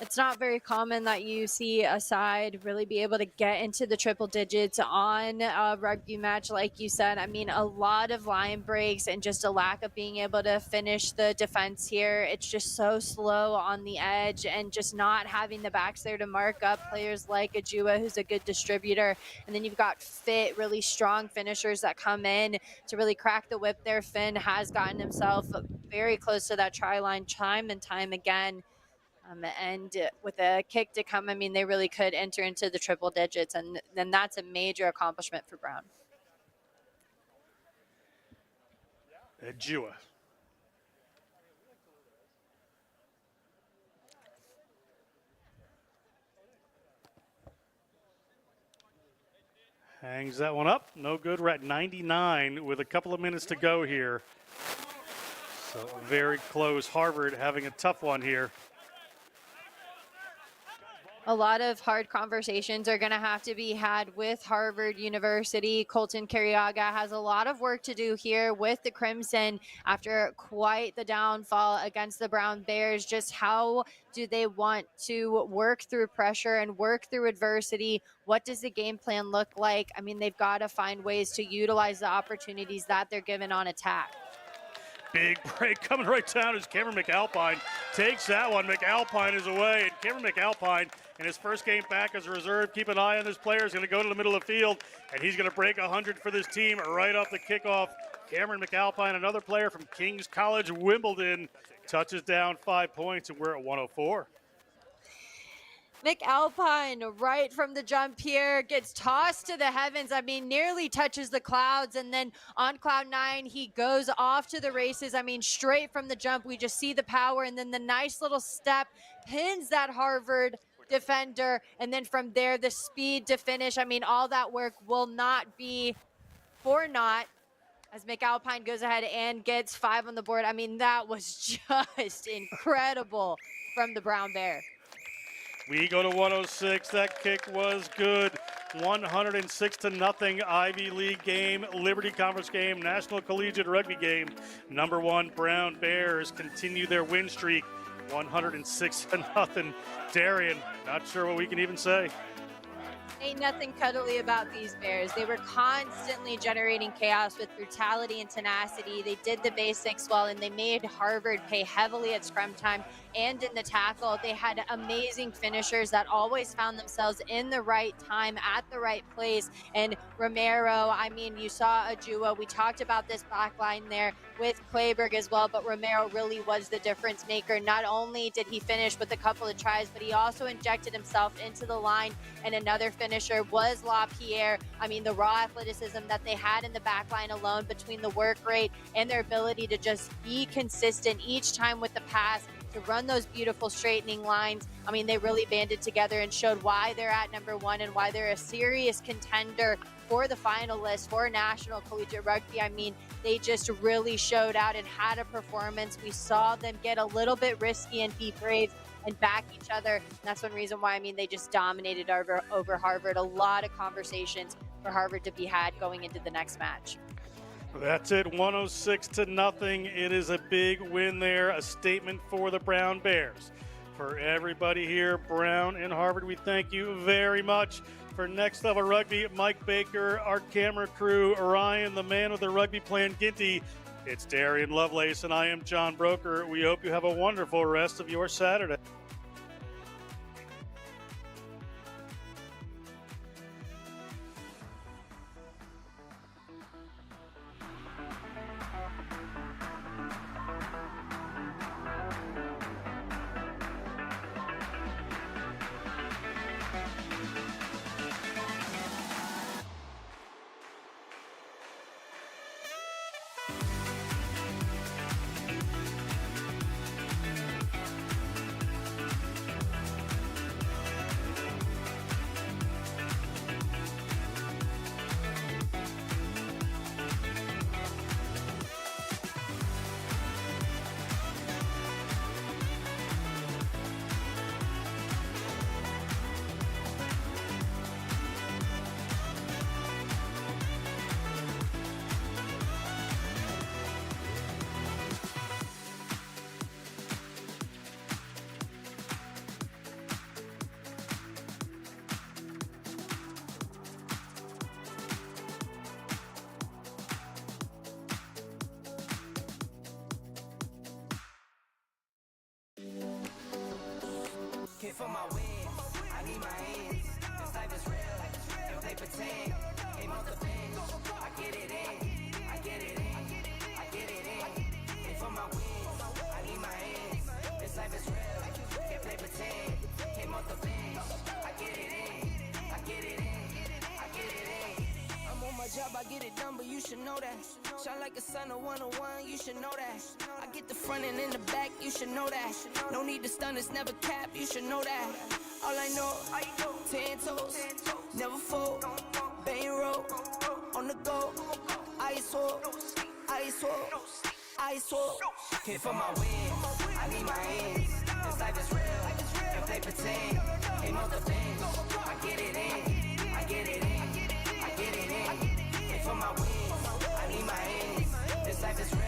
It's not very common that you see a side really be able to get into the triple digits on a rugby match, like you said. I mean, a lot of line breaks and just a lack of being able to finish the defense here. It's just so slow on the edge and just not having the backs there to mark up players like Edjua, who's a good distributor. And then you've got fit, really strong finishers that come in to really crack the whip there. Finn has gotten himself very close to that try line time and time again. And with a kick to come, I mean, they really could enter into the triple digits, and then that's a major accomplishment for Brown. Edjua. Hangs that one up. No good. We're at 99 with a couple of minutes to go here. So very close. Harvard having a tough one here. A lot of hard conversations are going to have to be had with Harvard University. Colton Carriaga has a lot of work to do here with the Crimson after quite the downfall against the Brown Bears. Just how do they want to work through pressure and work through adversity? What does the game plan look like? I mean, they've got to find ways to utilize the opportunities that they're given on attack. Big break coming right down as Cameron McAlpine takes that one. McAlpine is away, and Cameron McAlpine in his first game back as a reserve. Keep an eye on this player. He's going to go to the middle of the field, and he's going to break 100 for this team right off the kickoff. Cameron McAlpine, another player from King's College, Wimbledon, touches down 5 points, and we're at 104. McAlpine, right from the jump here, gets tossed to the heavens. I mean, nearly touches the clouds. And then on cloud 9, he goes off to the races. I mean, straight from the jump, we just see the power. And then the nice little step pins that Harvard defender. And then from there, the speed to finish. I mean, all that work will not be for naught as McAlpine goes ahead and gets 5 on the board. I mean, that was just incredible from the Brown Bear. We go to 106. That kick was good. 106-0 Ivy League game, Liberty Conference game, National Collegiate Rugby game. Number 1 Brown Bears continue their win streak. 106-0. Darian, not sure what we can even say. Ain't nothing cuddly about these Bears. They were constantly generating chaos with brutality and tenacity. They did the basics well, and they made Harvard pay heavily at scrum time and in the tackle. They had amazing finishers that always found themselves in the right time at the right place. And Romero, I mean, you saw Edjua. We talked about this back line there with Clayberg as well, but Romero really was the difference maker. Not only did he finish with a couple of tries, but he also injected himself into the line, and another finisher was Lapierre. I mean, the raw athleticism that they had in the back line alone between the work rate and their ability to just be consistent each time with the pass, to run those beautiful straightening lines. I mean, they really banded together and showed why they're at number 1 and why they're a serious contender for the finalists for National Collegiate Rugby. I mean, they just really showed out and had a performance. We saw them get a little bit risky and be brave and back each other. And that's one reason why, I mean, they just dominated over Harvard. A lot of conversations for Harvard to be had going into the next match. That's it, 106-0. It is a big win there, a statement for the Brown Bears. For everybody here, Brown and Harvard, we thank you very much. For Next Level Rugby, Mike Baker, our camera crew, Ryan, the man with the rugby plan, Ginty, it's Darian Lovelace, and I am John Broker. We hope you have a wonderful rest of your Saturday. for my wins, I need my ends. This life is real, and they pretend. Came off the bench, I get it in, I get it in, I get it in. And for my wins, I need my ends. This life is real, and they pretend. Came off the bench, I get it in, I get it in, I get it in. I'm on my job, I get it done, but you should know that. Shine like a sun of 101, you should know that. I get the front and in the back, you should know that. No need to stun, it's never cap, you should know that. All I know, 10 toes, never fold. Bang roll, on the go. Ice wall, ice wall, ice wall. Came for my wins, I need my ends. This life is real, if they pretend. Came off the bench, I get it in, I get it in, I get it in. Came for my wins, I need my ends. This life is real.